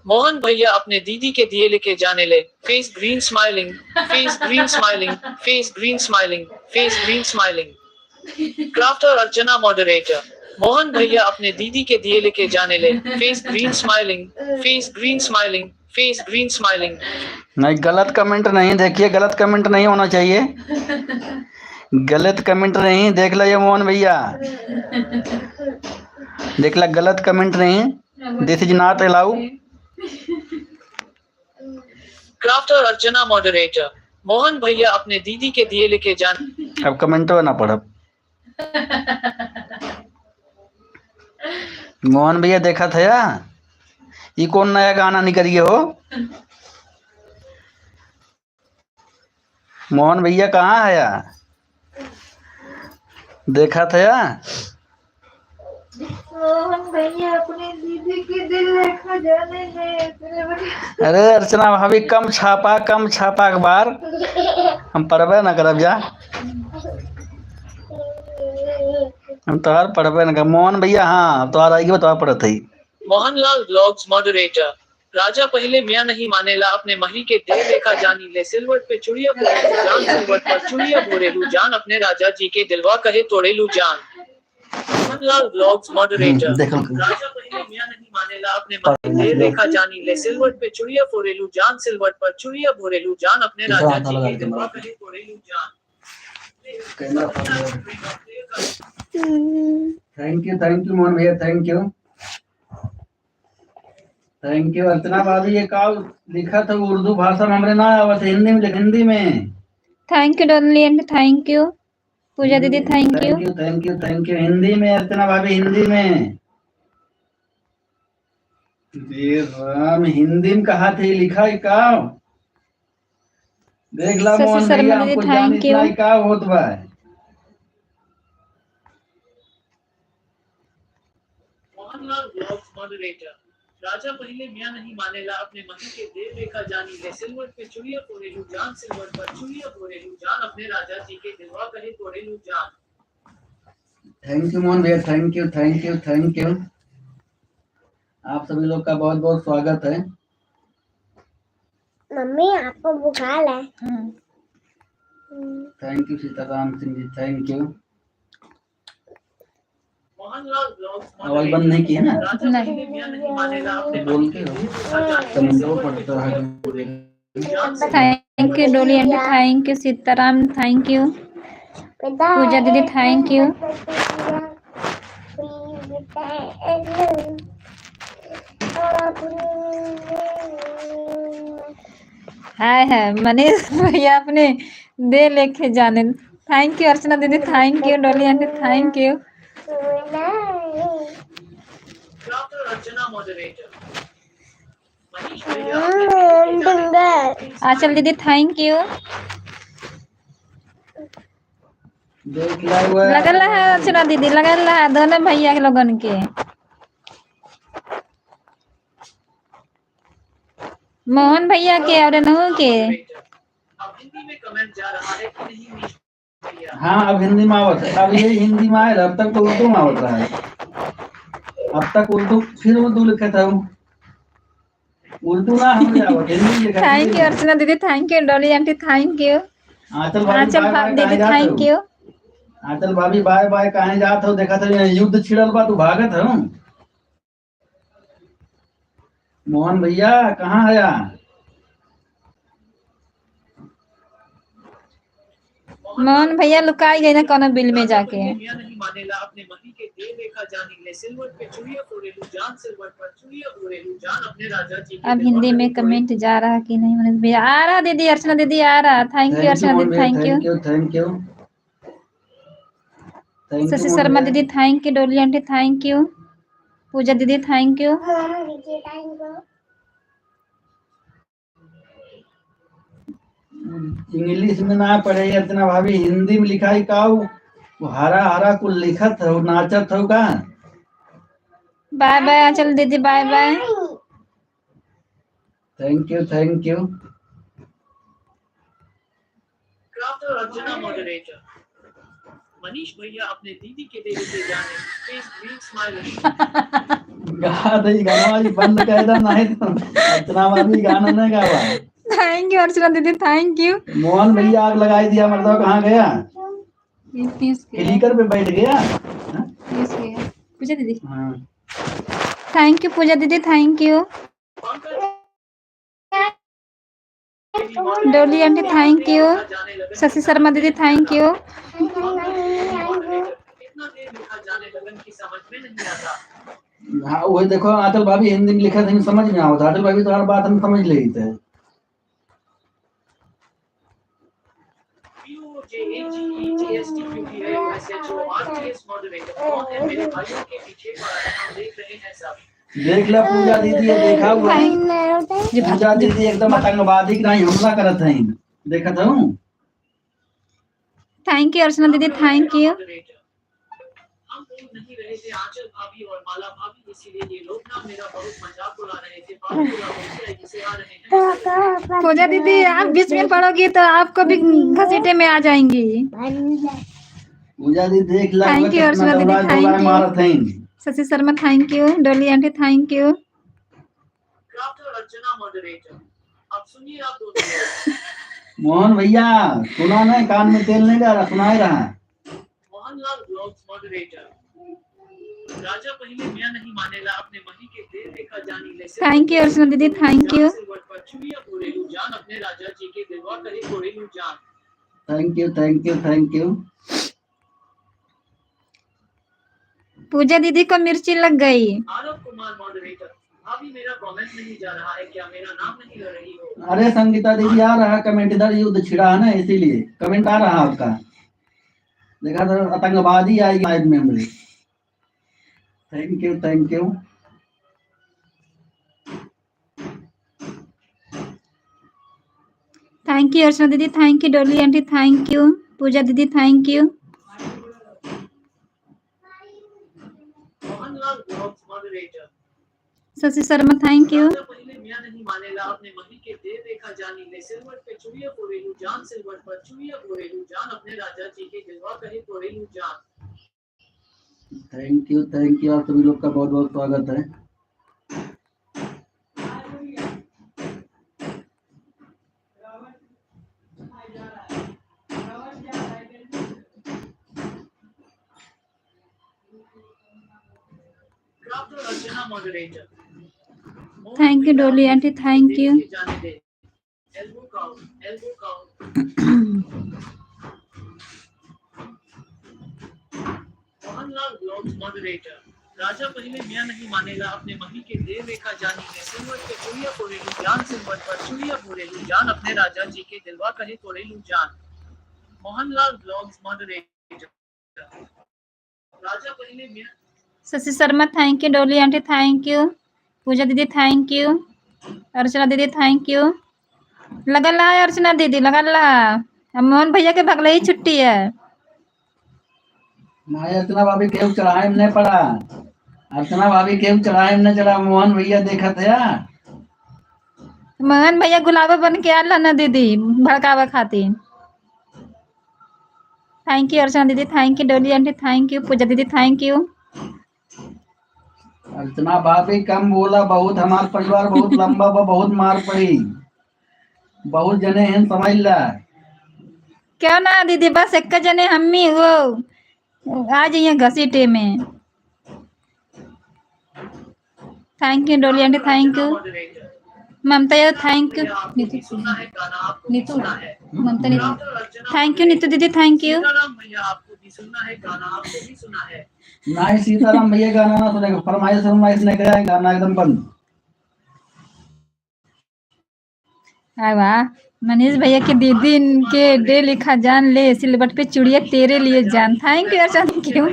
Mohan भैया अपने दीदी के दिए लेके जाने ले, face green smiling, face green smiling, face green smiling, face green smiling. Crafter Archana moderator, Mohan भैया अपने दीदी के दिए लेके जाने ले, face green smiling, face green smiling, face green smiling. नहीं गलत कमेंट नहीं, देखिए गलत कमेंट नहीं होना चाहिए, गलत कमेंट नहीं, देख लो ये मोहन भैया, देख ला गलत कमेंट नहीं, this is not allow. Crafter Archana moderator, Mohan भैया अपने दीदी के दिए लेके जान। अब कमेंट ना पढ़। मोहन भैया देखा था या ये कौन नया गाना निकलिए हो? मोहन भैया कहाँ है या? देखा था या? मोहन भैया अपनी दीदी के दिल लेखा जाने दे। अरे अर्चना भाभी कम छापा अखबार, हम पढ़बे न करब जा, हम तोहार पढ़बे न कर। मोहन भैया हाँ तोहार आएगी, तोहार पढ़त है। Mohanlal blogs moderator. राजा पहले मियाँ नहीं मानेला अपने मही के देह देखा जानी ले सिलवट पे चुड़िया फोड़ेलू जान सिलवट पर चुड़िया भोरेलू जान अपने राजा जी के दिलवा कहे तोड़ेलू जान। Mohanlal blogs moderator. राजा पहले मियाँ नहीं मानेला अपने मही के देह देखा जानी ले सिलवट पे चुड़िया फोड़ेलू जान सिलवट पर चुड़िया भोरेलू जान अपने राजा जी के दिलवा कहे तोड़ेलू जान। थैंक यू मोहन भैया, थैंक यू। अर्चना भाभी ये का लिखा था उर्दू भाषा में हमरे ना आवत, हिंदी में लिख, हिंदी में। Thank you Dolly and thank you Pooja दीदी, thank you. Thank you Hindi में अर्चना भाभी, हिंदी में। ये राम हिंदी में कहा थे लिखा है का, देख ला मोहन भैया हमको जान इतना ही का होत बा। Mohanlal blogs moderator. राजा पहले मियाँ नहीं मानेला अपने मही के देह देखा जानी ले सिलवट पे चुड़िया फोड़ेलू जान सिलवट पर चुड़िया भोरेलू जान अपने राजा जी के दिलवा कहे तोड़ेलू जान। थैंक यू मोहन भैया, थैंक यू। आप सभी लोग का बहुत बहुत स्वागत है। मम्मी आपको बुखार है। Thank you Sitaram Singh ji, thank you. Mohanlal blogs आवाज बंद नहीं किया ना, नहीं मानेला अपने बोलते हो पड़ता है। Thank you Dolly and thank you Sitaram, thank you Pooja दीदी, थैंक यू। हाय मनीष भैया अपने दे लेके जाने, थैंक यू अर्चना दीदी, thank you Dolly and thank you. आचल दीदी थैंक यू। लगल है अर्चना दीदी, लगल है दोनों भैया के लोगन के। मोहन भैया के और नहू के। हाँ अब हिंदी में आवत है, अब ये हिंदी में आया, अब तक तो उर्दू में आवत रहा है। अब तक उर्दू, फिर उर्दू लिखा था, उर्दू ना हमने आवत, हिंदी लिखा। थैंक यू अर्चना दीदी, thank you Dolly aunty, thank you Aanchal भाभी दीदी, थैंक यू। आंचल भाभी बाय बाय कहाँ जात हो, देखा था युद्ध छिड़ल बा तू भागत है। मोहन भैया कहाँ है? मोहन भैया लुकाई गई ना कोनो बिल में जाके। नहीं मानेला अपने मही के देह देखा जानी ले सिलवट पे चुड़िया फोड़ेलू जान सिलवट पर चुड़िया भोरेलू जान अपने राजा जी के। अब हिंदी में कमेंट जा रहा कि नहीं मनीष भैया? आ रहा दीदी, अर्चना दीदी आ रहा। थैंक यू अर्चना दीदी, थैंक यू। शशि शर्मा दीदी thank you, Dolly aunty thank you, Pooja दीदी थैंक यू। इंग्लिश में ना पढ़े अर्चना भाभी, हिंदी में लिखा है का, वो हरा हरा कुछ लिखत है, नाचत हो का। बाय बाय आंचल दीदी, bye bye. Thank you. Crafter Archana moderator. Manish भैया अपने दीदी के देह लेके जाने फेस ग्रीन स्माइल। गा दे गाना बंद कर दे, नहीं तो अर्चना भाभी गाना नहीं गावा। थैंक यू अर्चना दीदी, थैंक यू। मोहन भैया आग लगाई दिया, मतलब कहाँ गया? क्लिकर पे बैठ गया। पूजा दीदी थैंक यू, पूजा दीदी thank you, Dolly aunty thank you, Shashi Sharma दीदी थैंक यू। हाँ वही देखो आंचल भाभी हिंदी में लिखा था, समझ में आवता। आंचल भाभी तो हर बात हम समझ लेते थे। देख ला पूजा दीदी देखा हुआ है, पूजा दीदी एकदम आतंकवादी नहीं हमला करत है, देखा था। थैंक यू अर्चना दीदी, थैंक यू। नहीं रहे थे आंचल भाभी और माला भाभी, इसीलिए ये लोग ना मेरा बहुत मजाक उड़ा रहे थे। से आ रहे हैं। पूजा दीदी आप बीच में पढ़ोगी तो आपको भी घसीटे में आ जाएंगी। पूजा दीदी देख ला थैंक यू अर्चना दीदी, thank you Shashi Sharma, thank you Dolly aunty, thank you. Crafter Archana moderator, अब सुनिए आप दोनों। मोहन भैया सुना नहीं, कान में तेल नहीं डाला, सुना ही रहा। मोहनलाल ब्लॉग्स मॉडरेटर, राजा पहले मियां नहीं मानेला अपने मही के देर देखा जानी ले। थैंक यू अर्चना दीदी, थैंक यू। जान अपने राजा जी के दिलवा करे कोरेलू जान। Thank you thank you thank you. Pooja दीदी को मिर्ची लग गई। आरव कुमार मॉडरेटर, अभी मेरा कमेंट नहीं जा रहा है, क्या मेरा नाम नहीं ले रही हो? अरे संगीता दीदी आ रहा है कमेंट, इधर युद्ध छिड़ा है ना इसीलिए कमेंट आ रहा है आपका। देखा तो आतंकवादी आएगी live memory. Thank you thank you. Thank you Archana दीदी, thank you Dolly aunty, thank you Pooja दीदी, thank you. Mohanlal blogs moderator, Shashi Sharma, thank you. पहले मियां नहीं मानेला अपने मही के देर देखा जानी ले। सिलवट पे चुड़िया कोरेलू जान, सिलवट पर चुड़िया कोरेलू जान अपने राजा जी के दिलवा कहे कोरेलू जान। थैंक यू आप सभी लोग का बहुत बहुत स्वागत है। Crafter Archana moderator, thank you Dolly aunty, thank you. Elbow count, elbow count. Mohanlal blogs moderator, राजा पहले मियां नहीं मानेला अपने मही के देर देखा जानी है। सिलवट पे चुड़िया कोरेलू जान, सिलवट पर चुड़िया कोरेलू जान अपने राजा जी के दिलवा कहे कोरेलू जान। मोहनलाल ब्लॉग्स मॉडरेटर, राजा पहले मियां। Shashi Sharma, thank you Dolly aunty, thank you Pooja दीदी, थैंक यू अर्चना दीदी, थैंक यू। लगा ला अर्चना दीदी, लगा ला, अब मोहन भैया के भगले ही छुट्टी है। माया अर्चना भाभी केव चढ़ाए नहीं पड़ा, अर्चना भाभी केव चढ़ाए नहीं चढ़ा, मोहन भैया देखा था। मोहन भैया गुलाबा बन के आला ना दीदी भड़कावा खातिर। थैंक यू अर्चना दीदी, thank you Dolly aunty, thank you Pooja दीदी, थैंक यू। अर्चना भाभी कम बोला, बहुत हमारा परिवार बहुत लंबा बहुत मार पड़ी, बहुत जने हैं समझ ला। क्यों ना दीदी, बस एक जने हम्मी वो आ जाइए घसीटे में। Thank you Dolly aunty, thank you Mamta यार, thank you Neetu, Mamta Neetu, thank you Neetu दीदी, थैंक यू। आपको भी सुनना है गाना, आपको भी सुना है। नहीं सीताराम भैया गाना ना सुनेगा, फरमाइश नहीं करेगा, गाना एकदम बंद। वाह, मनीष भैया की दीदी इनके डे लिखा जान ले, सिलवट पे चुड़िया तेरे लिए जान। Thank you Archana, thank you.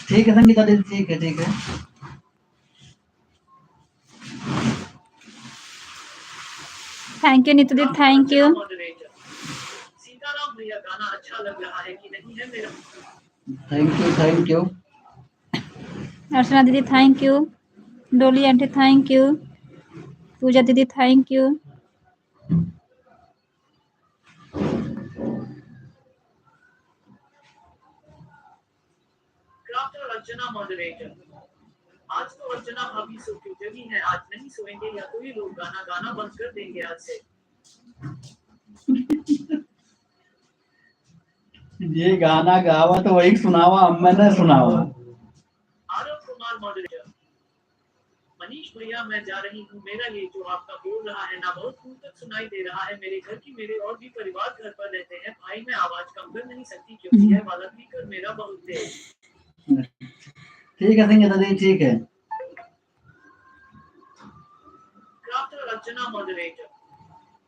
ठीक है संगीता दीदी, ठीक है ठीक है। थैंक यू नीतू दीदी, थैंक यू। सीताराम भैया गाना अच्छा लग रहा है कि नहीं है मेरा? थैंक यू अर्चना दीदी, thank you Dolly aunty, thank you Pooja दीदी, thank you. Crafter Archana moderator, आज तो अर्चना भाभी सो की जगी है, आज नहीं सोएंगे या तो ये लोग गाना बंद कर देंगे आज से। ये गाना गावा तो वही सुनावा, मैंने सुनावा। आरव कुमार मॉडरेटर, मनीष भैया मैं जा रही हूँ, मेरा ये जो आपका बोल रहा है ना बहुत दूर तक सुनाई दे रहा है। मेरे घर की मेरे और भी परिवार घर पर रहते हैं भाई, मैं आवाज कम कर नहीं सकती क्योंकि यह वाला स्पीकर मेरा बहुत तेज। ठीक है संगीता दीदी, ठीक है। क्राफ्टर अर्चना मॉडरेटर,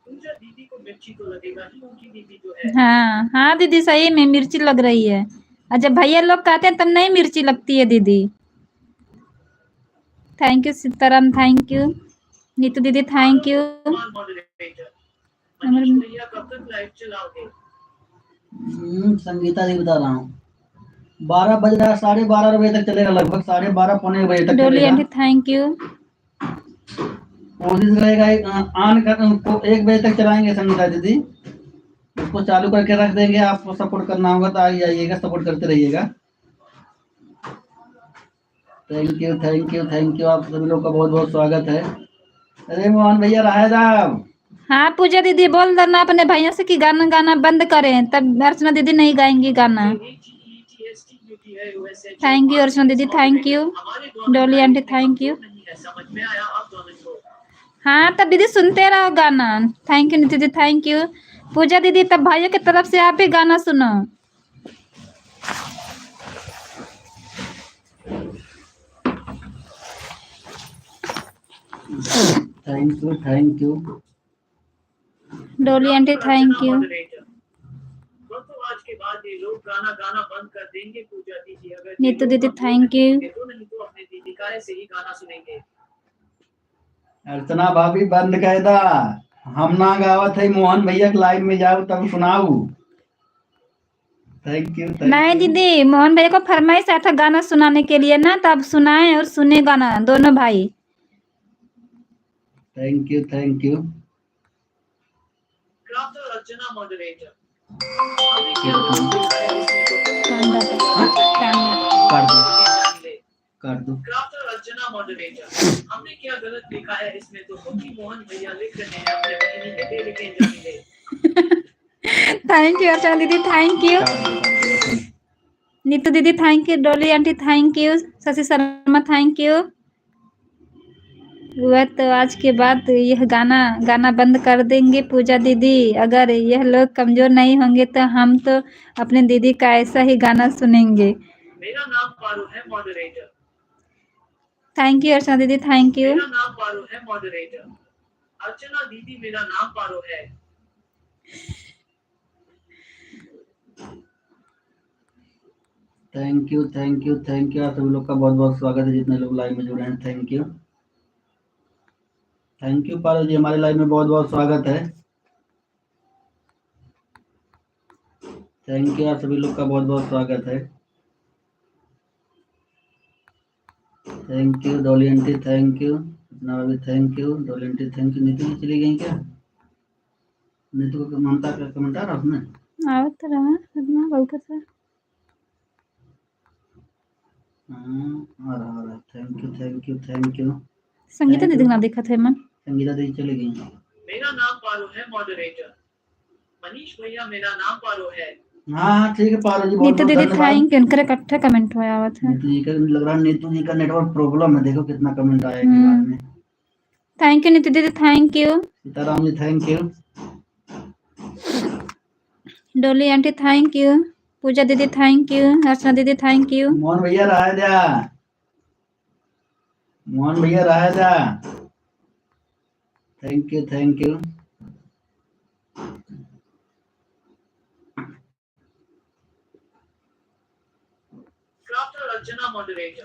पूजा दीदी को मिर्ची तो लगेगा ही, उनकी दीदी जो है। हाँ हाँ दीदी, सही में मिर्ची लग रही है। अच्छा भैया लोग कहते हैं तब नहीं मिर्ची लगती है दीदी। Thank you Sitaram, thank you Neetu दीदी, थैंक यू। मनीष भैया कब तक लाइव चलाओगे? संगीता जी बता रहा हूँ 12 बज रहा है, 12:30 बजे तक चलेगा, लगभग 12:30 पौने 1 बजे तक डोली चलेगा। Aunty thank you. कोशिश रहेगा ऑन कर 1 बजे तक चलाएंगे संगीता दीदी, उसको चालू करके रख देंगे। आपको सपोर्ट करना होगा तो आ जाइएगा, सपोर्ट करते रहिएगा। Thank you thank you thank you, आप सभी लोग का बहुत बहुत स्वागत है। अरे मोहन भैया राहे साहब, हाँ पूजा दीदी बोल देना अपने भैया से कि गाना गाना बंद करें, तब अर्चना दीदी नहीं गाएंगी गाना। थैंक यू अर्चना दीदी thank you. Dolly aunty thank you. समझ में आया आप दोनों को? हाँ तब दीदी सुनते रहो गाना। थैंक यू दीदी थैंक यू। पूजा दीदी तब भाइयों की तरफ से आप भी गाना सुनो। Thank you thank you. Dolly aunty thank you. तो आज के बाद ये लोग गाना गाना बंद कर देंगे पूजा दीदी, अगर नीतू दीदी थैंक यू। तो नहीं तो अपने दीदी का ऐसे ही गाना सुनेंगे। अर्चना भाभी बंद कर दा, हम ना गावत है, मोहन भैया के लाइव में जाओ तब सुनाऊ। थैंक यू नहीं दीदी मोहन भैया को फरमाइश आया था गाना सुनाने के लिए ना, तब सुनाए और सुने गाना दोनों भाई। Thank you thank you. Crafter Archana moderator कर दो। क्राफ्टर अर्चना मॉडरेटर, हमने क्या गलत लिखा है इसमें? तो मोहन भैया लिख रहे हैं अपने बहिनी के दे लिखे जाने। थैंक यू अर्चना दीदी थैंक यू। नीतू दीदी thank you. Dolly aunty thank you. Shashi Sharma thank you. वह तो आज के बाद यह गाना गाना बंद कर देंगे पूजा दीदी, अगर यह लोग कमजोर नहीं होंगे तो हम तो अपने दीदी का ऐसा ही गाना सुनेंगे। मेरा नाम पारू है मॉडरेटर। थैंक यू अर्चना दीदी थैंक यू। मेरा नाम पारू है मॉडरेटर। अर्चना दीदी मेरा नाम पारू है। Thank you thank you thank you, आप सभी लोग का बहुत बहुत स्वागत है, जितने लोग लाइव में जुड़े हैं थैंक यू थैंक यू। पारो जी हमारे लाइव में बहुत बहुत स्वागत है। थैंक यू, आप सभी लोग का बहुत बहुत स्वागत है। Thank you Dolly aunty thank you, अपना भी thank you. Dolly aunty thank you. Neetu जी चली गई क्या? नीतू को ममता का कमेंट आ रहा उसमें आओ तो रहा अपना बहुत सा। आ रहा। Thank you thank you thank you. Sangeeta दीदी ना देखा थे मन। संगीता दीदी चली गई। मेरा नाम पारू है मॉडरेटर। मनीष भैया मेरा नाम पारू है। हाँ ठीक है पारो जी, बहुत नीतू बहुत दीदी धन्यवाद। Thank you. इनका इकट्ठा कमेंट हुआ हुआ था। नीतू जी का लग रहा है, नीतू जी का नेटवर्क प्रॉब्लम है, देखो कितना कमेंट आया है बाद में। थैंक यू नीतू दीदी thank you. Sitaram ji thank you. Dolly aunty thank you. Pooja दीदी थैंक यू। अर्चना दीदी थैंक यू। मोहन भैया रहा जा, मोहन भैया रहा जा। Thank you thank you. Crafter Archana moderator,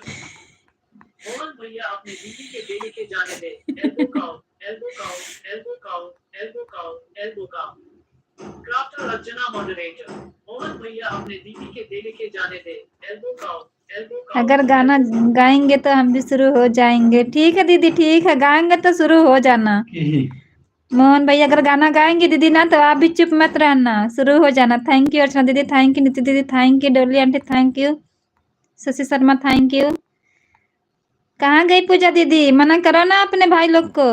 Mohan भैया अपने दीदी के दे के जाने दे। Elbow cow elbow cow elbow cow elbow cow elbow cow. Crafter Archana moderator, Mohan भैया अपने दीदी के दे के जाने दे। Elbow cow elbow cow. अगर गाना गाएंगे तो हम भी शुरू हो जाएंगे। ठीक है दीदी ठीक है, गाएंगे तो शुरू हो जाना। मोहन भैया अगर गाना गाएंगे दीदी ना तो आप भी चुप मत रहना, शुरू हो जाना। थैंक यू अर्चना दीदी थैंक यू। नीतू दीदी thank you. Dolly aunty thank you. Shashi Sharma thank you. कहाँ गई पूजा दीदी? मना करो ना अपने भाई लोग को।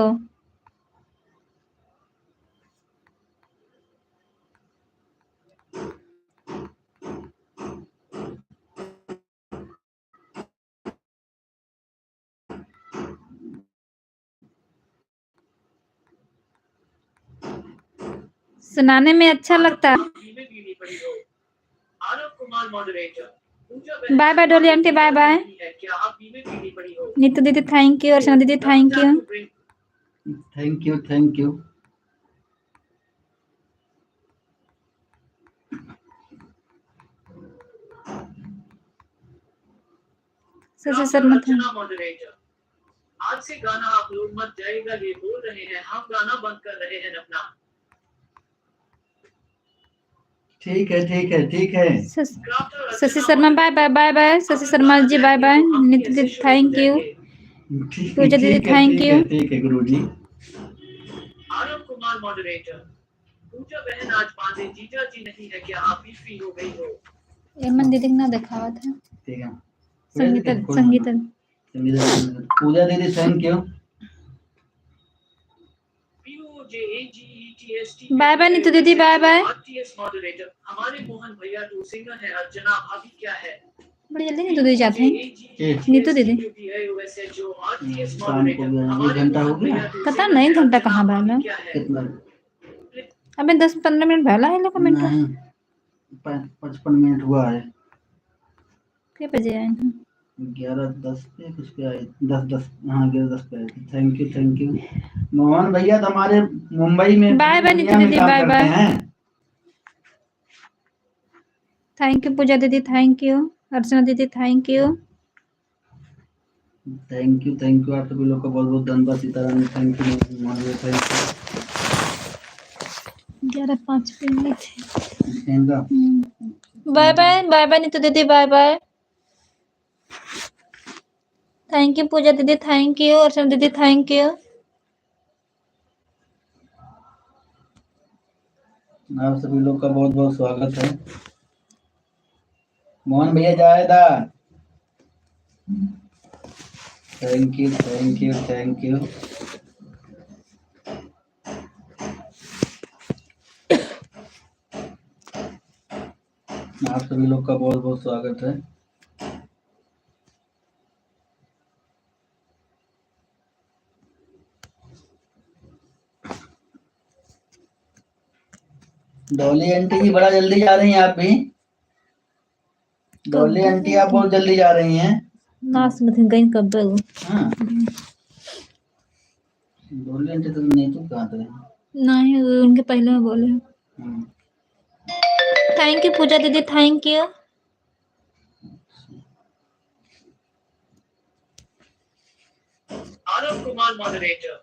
सुनाने में अच्छा लगता है। Aarav Kumar moderator, bye bye Dolly aunty bye bye. क्या आप बीमे पीली पड़ी हो? नीतू दीदी थैंक यू। अर्चना दीदी thank you. Thank you thank you. Shashi Sharma Archana moderator, आज से गाना आप लोग मत जाएगा, ये बोल रहे हैं हम गाना बंद कर रहे हैं अपना। ठीक है ठीक है ठीक है। Shashi Sharma bye bye bye bye. Shashi Sharma ji bye bye. Neetu दीदी थैंक यू। पूजा दीदी थैंक यू। ठीक है गुरु जी। आरव कुमार मॉडरेटर। पूजा बहन आज बांधे जीजा जी नहीं है क्या, आप बीफी हो गई हो। एमन दीदी ना दिखावा था। ठीक है। संगीता संगीता पूजा दीदी thank you. Bye bye Neetu दीदी बाय बाय। मॉडरेटर हमारे मोहन भैया टू सिंगर है। अर्चना भाभी क्या है। बड़ी जल्दी नीतू दीदी जाते हैं। नीतू दीदी शाम को 1 घंटा हो गया। पता नहीं घंटा कहाँ भरना। कितना? अबे 10-15 मिनट भरला है लोग मिनट। नहीं 55 मिनट हुआ है। कितने बजे आए हैं? 11:10 पे कुछ पे आई। 10:10 हाँ 11:10 पे आई थी। Thank you. मोहन भैया तो हमारे मुंबई में बाय बाय नीतू दीदी bye bye. Thank you Pooja दीदी थैंक यू। अर्चना दीदी थैंक यू। थैंक यू आप सभी लोग का बहुत बहुत धन्यवाद। Sitaram thank you. मोहन भैया थैंक यू। 11:05 पे मिले थे। कहूँगा bye bye bye bye Neetu दीदी bye bye. Thank you Pooja दीदी थैंक यू। अर्चना दीदी थैंक यू। आप सभी लोग का बहुत बहुत स्वागत है। मोहन भैया जायदा थैंक यू। आप सभी लोग का बहुत बहुत स्वागत है। डॉली आंटी जी बड़ा जल्दी जा रही हैं आप भी। डॉली आंटी आप बहुत जल्दी जा रही हैं। नास में गई कब वो। हाँ डॉली आंटी तो नहीं तो कहाँ थे। नहीं उनके पहले में बोले। थैंक यू पूजा दीदी thank you. Aarav Kumar moderator.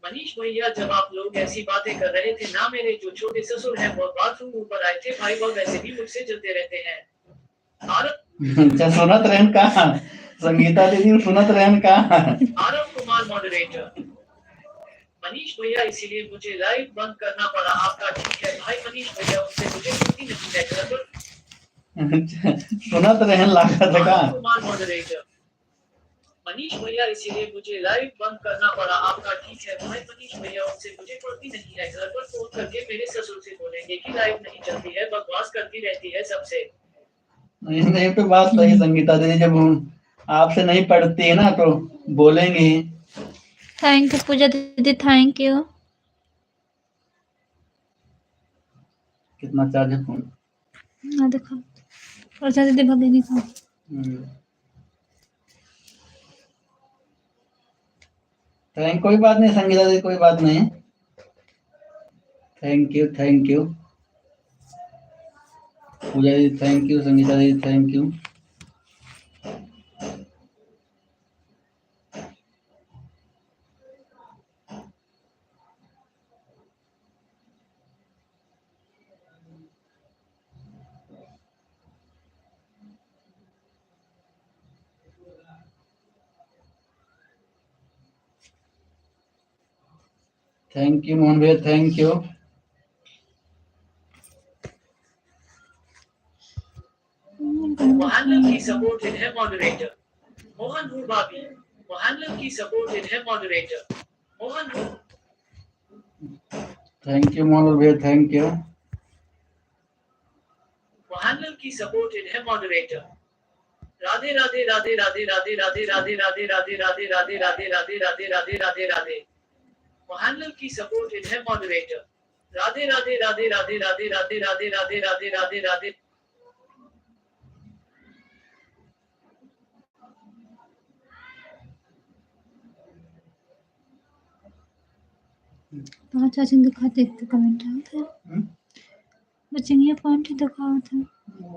Manish भैया जब आप लोग ऐसी बातें कर रहे थे ना, मेरे जो छोटे ससुर हैं वो बाथरूम ऊपर आए थे भाई, वो वैसे भी मुझसे चलते रहते हैं। अच्छा सुनत रहन का संगीता दीदी सुनत रहन का। आरव कुमार मॉडरेटर। मनीष भैया इसीलिए मुझे लाइव बंद करना पड़ा। आपका ठीक है भाई मनीष भैया, उससे मुझे छुट्टी नहीं है। सुनत रहन लागत का। कुमार मॉडरेटर। मनीष भैया इसीलिए मुझे लाइव बंद करना पड़ा। आपका ठीक है भाई मनीष भैया, उनसे मुझे पड़ती नहीं है। घर पर फोन करके मेरे ससुर से बोलेंगे कि लाइव नहीं चलती है, बकवास करती रहती है सबसे। नहीं तो बात सही संगीता दीदी, जब आपसे नहीं पढ़ती है ना तो बोलेंगे। थैंक यू पूजा दीदी थैंक यू। कितना चार्ज है फोन? ना देखो अर्चना दीदी भग नहीं था। कोई बात नहीं संगीता दीदी कोई बात नहीं। थैंक यू पूजा दीदी थैंक यू। संगीता दीदी thank you. Thank you Mohan भैया थैंक यू। मोहन की सपोर्टेड है मॉडरेटर। मोहन हूँ भाभी। मोहन की सपोर्टेड है मॉडरेटर। मोहन हूँ। थैंक यू मोहन भैया थैंक यू। मोहन की सपोर्टेड है मॉडरेटर। राधे राधे राधे राधे राधे राधे राधे राधे राधे राधे राधे राधे राधे राधे राधे राधे राधे। मोहन की सपोर्टेड है मॉडरेटर। राधे राधे राधे राधे राधे राधे राधे राधे राधे राधे राधे। पांच आज दिखाते थे कमेंट आया था। बच्चे ये पॉइंट दिखावा था।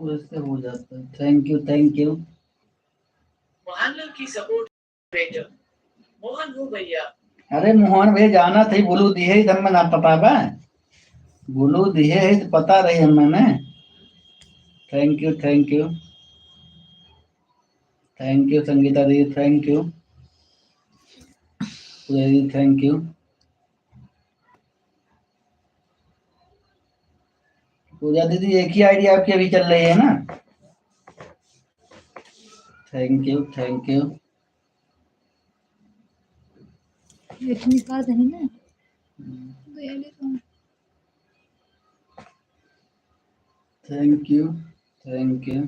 वैसे हो जाता है। Thank you. मोहन की सपोर्ट मोहन हूँ भैया। अरे मोहन भैया जाना थी बोलू दी है इधर में ना पता बा। बोलो दिए है तो पता रही है मैंने। Thank you thank you thank you Sangeeta दीदी, थैंक यू दीदी, थैंक यू। पूजा दीदी एक ही आईडी आपकी अभी चल रही है ना? Thank you thank you. इतनी बात है ना, तो ये ले लो। Thank you thank you.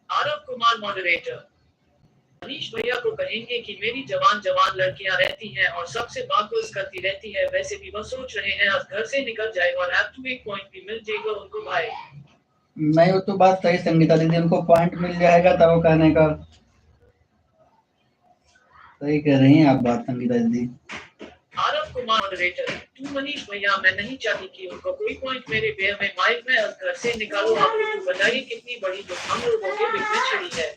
Aarav Kumar moderator. Manish भैया को कहेंगे कि मेरी जवान जवान लड़कियां रहती हैं और सबसे बाकूस करती रहती है, वैसे भी वो सोच रहे हैं आज घर से निकल जाए और ऐप टू एक पॉइंट भी मिल जाएगा उनको भाई। नहीं वो तो बात सही संगीता दीदी, उनको पॉइंट मिल जाएगा तब वो कहने का। सही कह रही हैं आप बात संगीता दीदी। आरव कुमार मॉडरेटर। तू मनीष भैया, मैं नहीं चाहती कि उनको कोई पॉइंट मेरे बेर में माइक में आज घर से निकालो आपको, तू बताइए कितनी बड़ी दुख हम लोगों के बीच में छिड़ी है।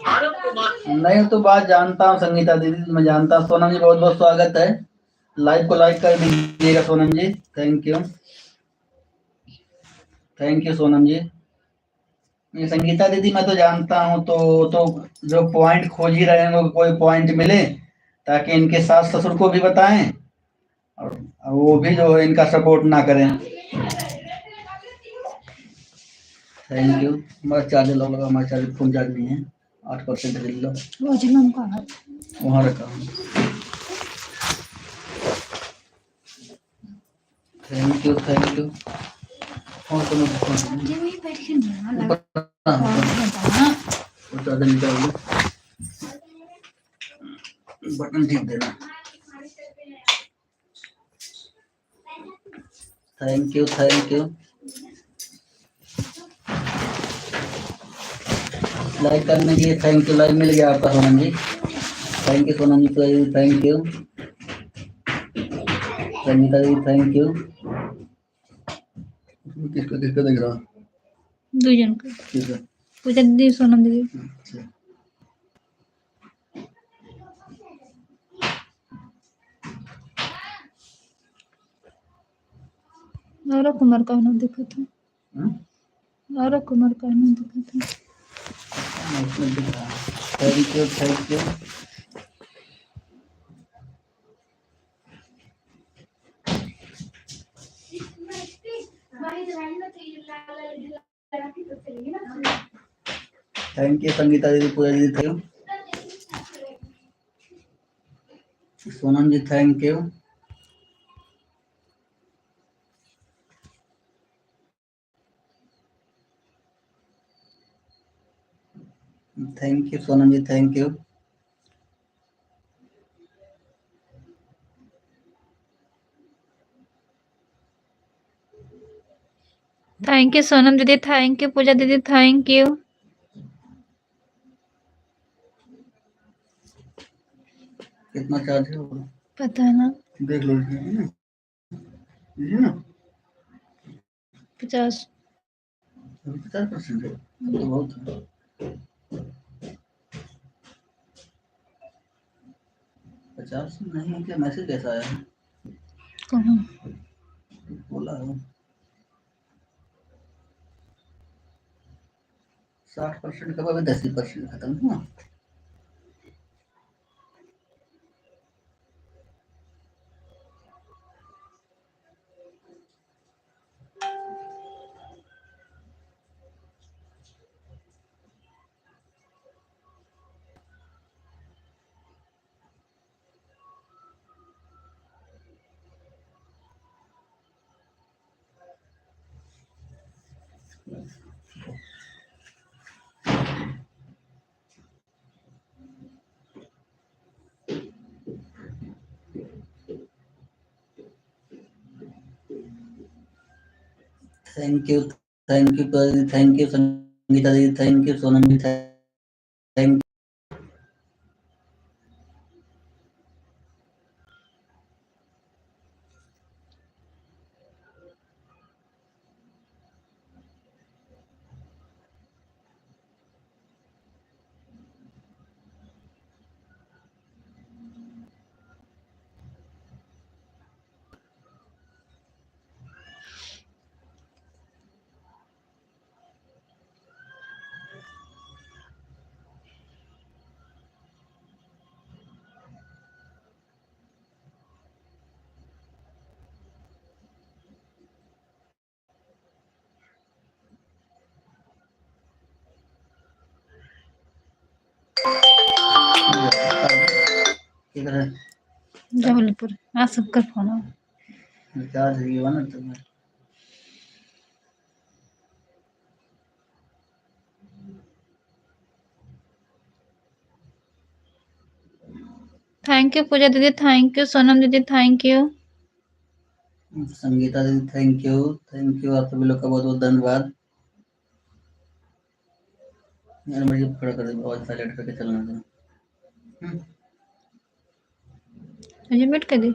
आरव कुमार। नहीं तो बात जानता हूँ संगीता दीदी, मैं जानता हूँ। सोनम जी बहुत बहुत स्वागत है, लाइव को लाइक कर दीजिएगा Sonam ji, thank you thank you Sonam ji. ये संगीता दीदी मैं तो जानता हूँ, तो जो पॉइंट खोज ही रहे हैं कोई पॉइंट मिले ताकि इनके सास ससुर को भी बताएं और वो भी जो है इनका सपोर्ट ना करें। Thank you. हमारा चार्जर लगा, हमारा चार्जर फुल चार्ज नहीं है, 8% ले लो। वहाँ रखा हूँ। Thank you thank you. और तो मैं चार्जर निकाल लो, बटन ठीक देना। Thank you thank you. Like करने के लिए थैंक यू, लाइक मिल गया आपका Sonam ji, thank you Sonam ji, thank you Sangeeta ji, thank you. किसको किसको देख रहा? दो जन को। किसका? पूजा दीदी, सोनम दीदी। अच्छा। और कुमार का नाम देखा था, और कुमार का नाम देखा था। Thank you thank you. Thank you Sangeeta दीदी, पूजा दीदी, thank you Sonam ji, thank you thank you Sonam ji, thank you. Thank you Sonam दीदी, थैंक यू पूजा दीदी, थैंक यू। कितना चार्ज है? पता ना, देख लो ना, 50। 50% है तो बहुत है। 50 नहीं है क्या? मैसेज कैसा आया है? कहाँ? बोला है 60% का, 10% खत्म हुआ। Thank you, thank you Pradeep, thank you Sangeeta दीदी, thank you Sonam ji, thank किधर है जबलपुर आ सबका फोन रिचार्ज हुआ ना तुम्हें? थैंक यू पूजा दीदी, थैंक यू सोनम दीदी, थैंक यू संगीता दीदी, थैंक यू आप सभी लोग का बहुत बहुत धन्यवाद। यार मुझे खड़ा कर दे और साइलेंट करके चलना था। मुझे मिट कर दी।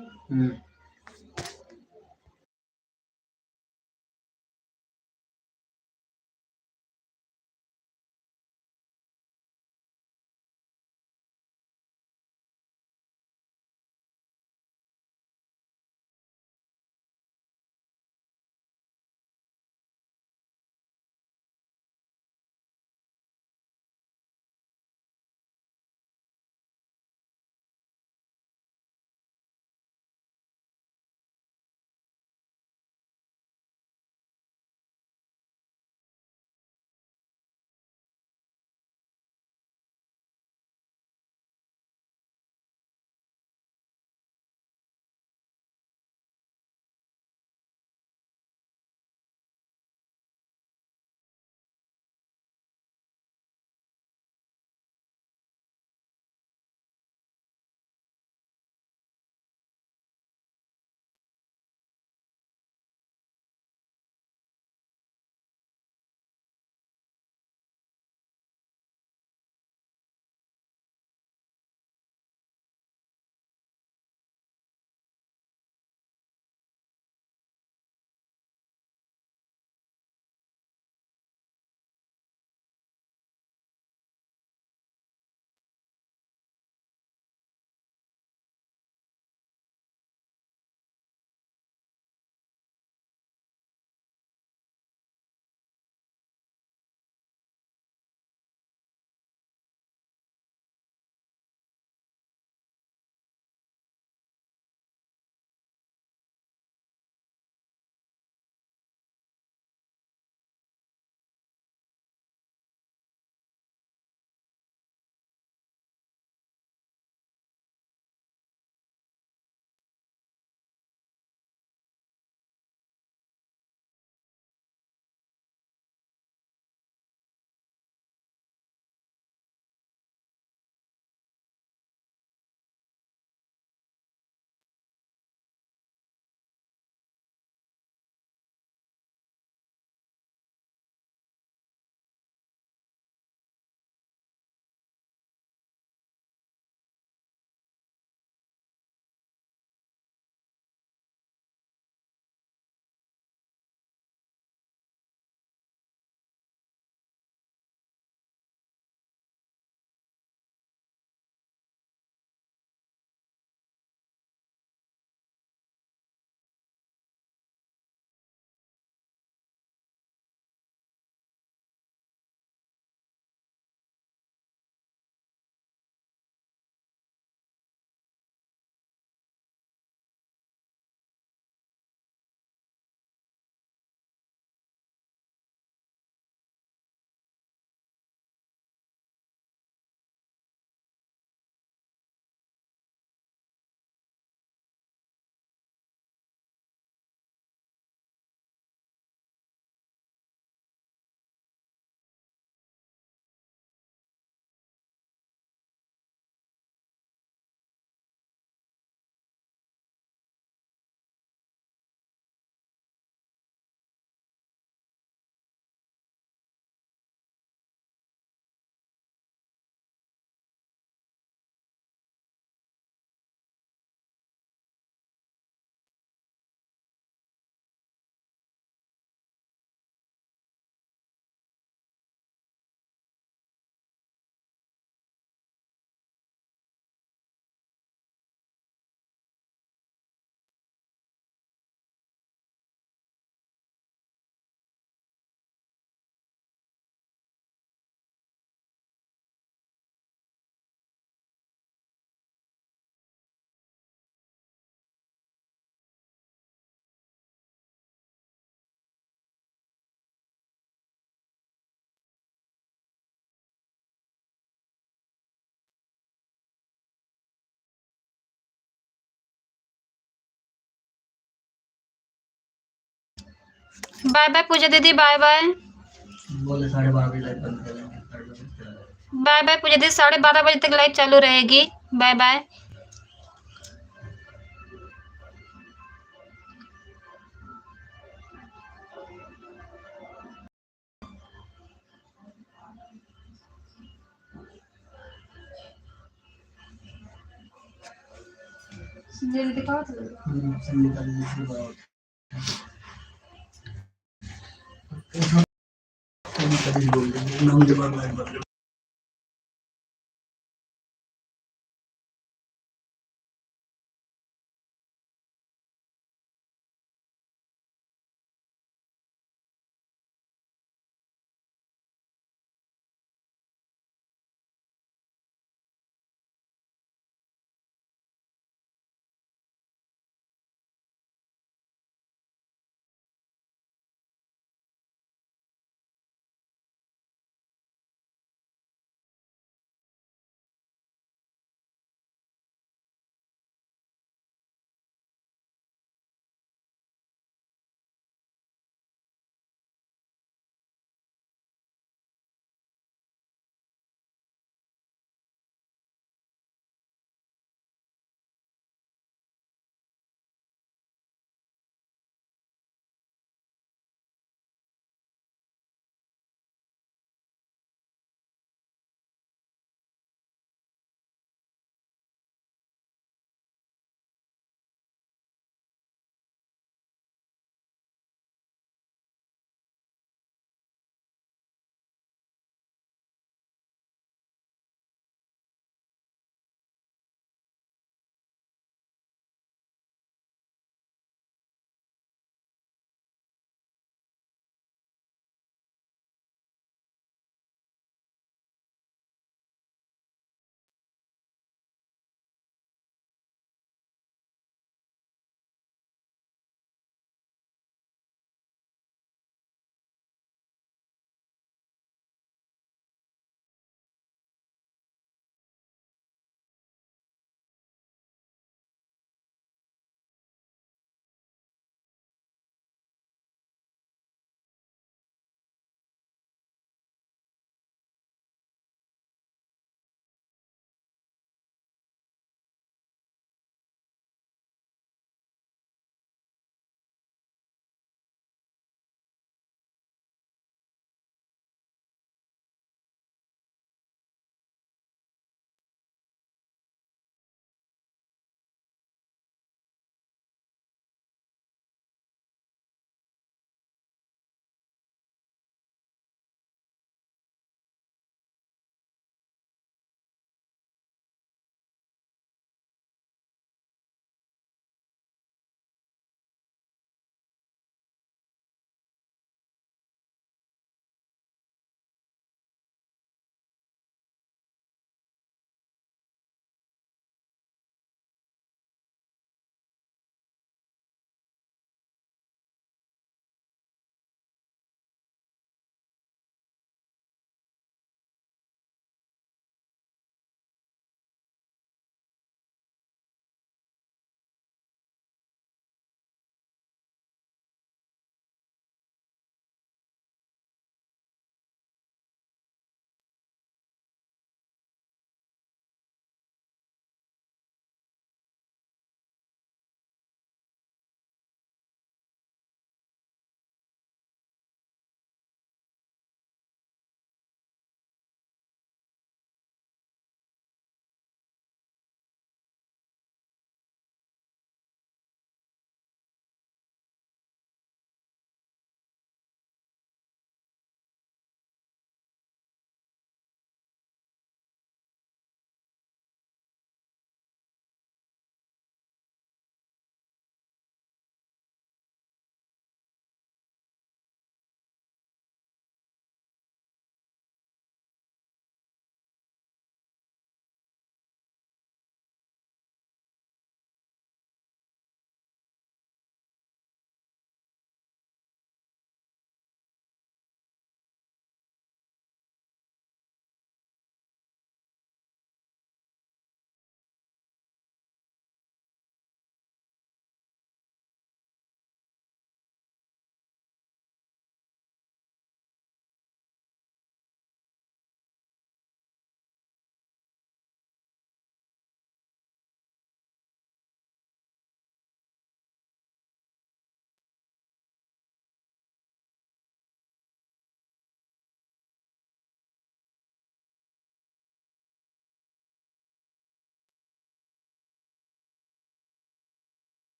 बाय बाय पूजा दीदी, बाय बाय। बोले 12:30 बजे लाइव बंद करेंगे, 12:30 बजे। बाय बाय पूजा दीदी, 12:30 बजे तक लाइव चालू रहेगी। Bye bye. दिखाओ तो। संगीता दीदी से बात। संगीता दीदी बोल रही है, नाम के बाद लाइव बंद करेंगे।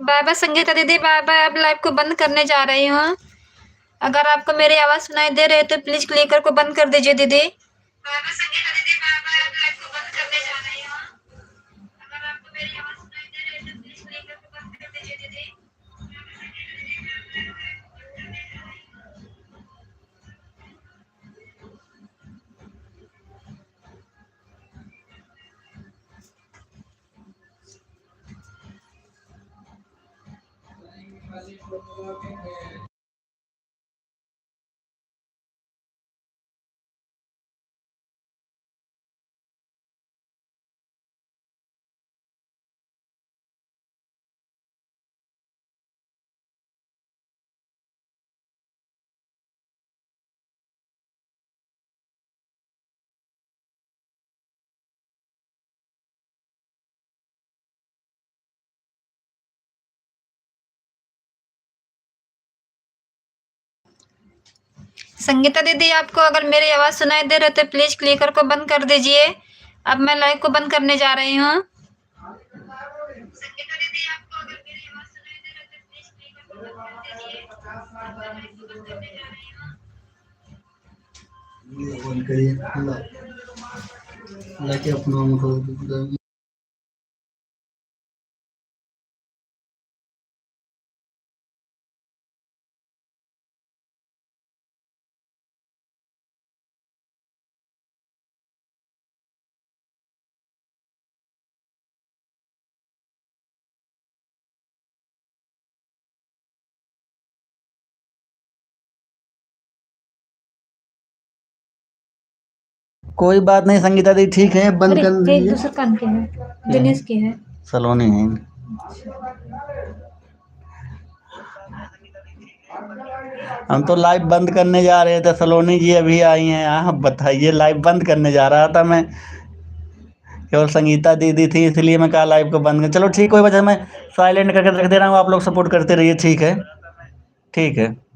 बाय बाय संगीता दीदी, बाय बाय। अब लाइव को बंद करने जा रही हूँ। अगर आपको मेरी आवाज सुनाई दे रही है तो प्लीज क्लिकर को बंद कर दीजिए दीदी। बाय बाय संगीता दीदी, बाय बाय। अब लाइव को बंद करने जा रही हूँ। अगर आपको मेरी आवाज सुनाई दे रही है तो प्लीज क्लिकर को बंद कर दीजिए दीदी। संगीता दीदी, आपको अगर मेरी आवाज सुनाई दे रही है तो प्लीज क्लिकर को बंद कर दीजिए। अब मैं लाइव को बंद करने जा रही हूँ। संगीता दीदी, आपको अगर मेरी आवाज सुनाई दे रही है तो प्लीज क्लिकर को बंद कर दीजिए। अब मैं लाइव को बंद करने जा रही हूँ। कोई बात नहीं संगीता दी, ठीक है, बंद कर दीजिए। दूसरा कान के है, दिनेश के है। सलोनी है। हम तो लाइव बंद करने जा रहे थे, सलोनी जी अभी आई हैं। आप बताइए, लाइव बंद करने जा रहा था मैं, केवल संगीता दीदी थी इसलिए मैं कहा लाइव को बंद कर। चलो ठीक, कोई वजह, मैं साइलेंट करके रख दे रहा हूँ, आप लोग सपोर्ट करते रहिए। ठीक है, ठीक है।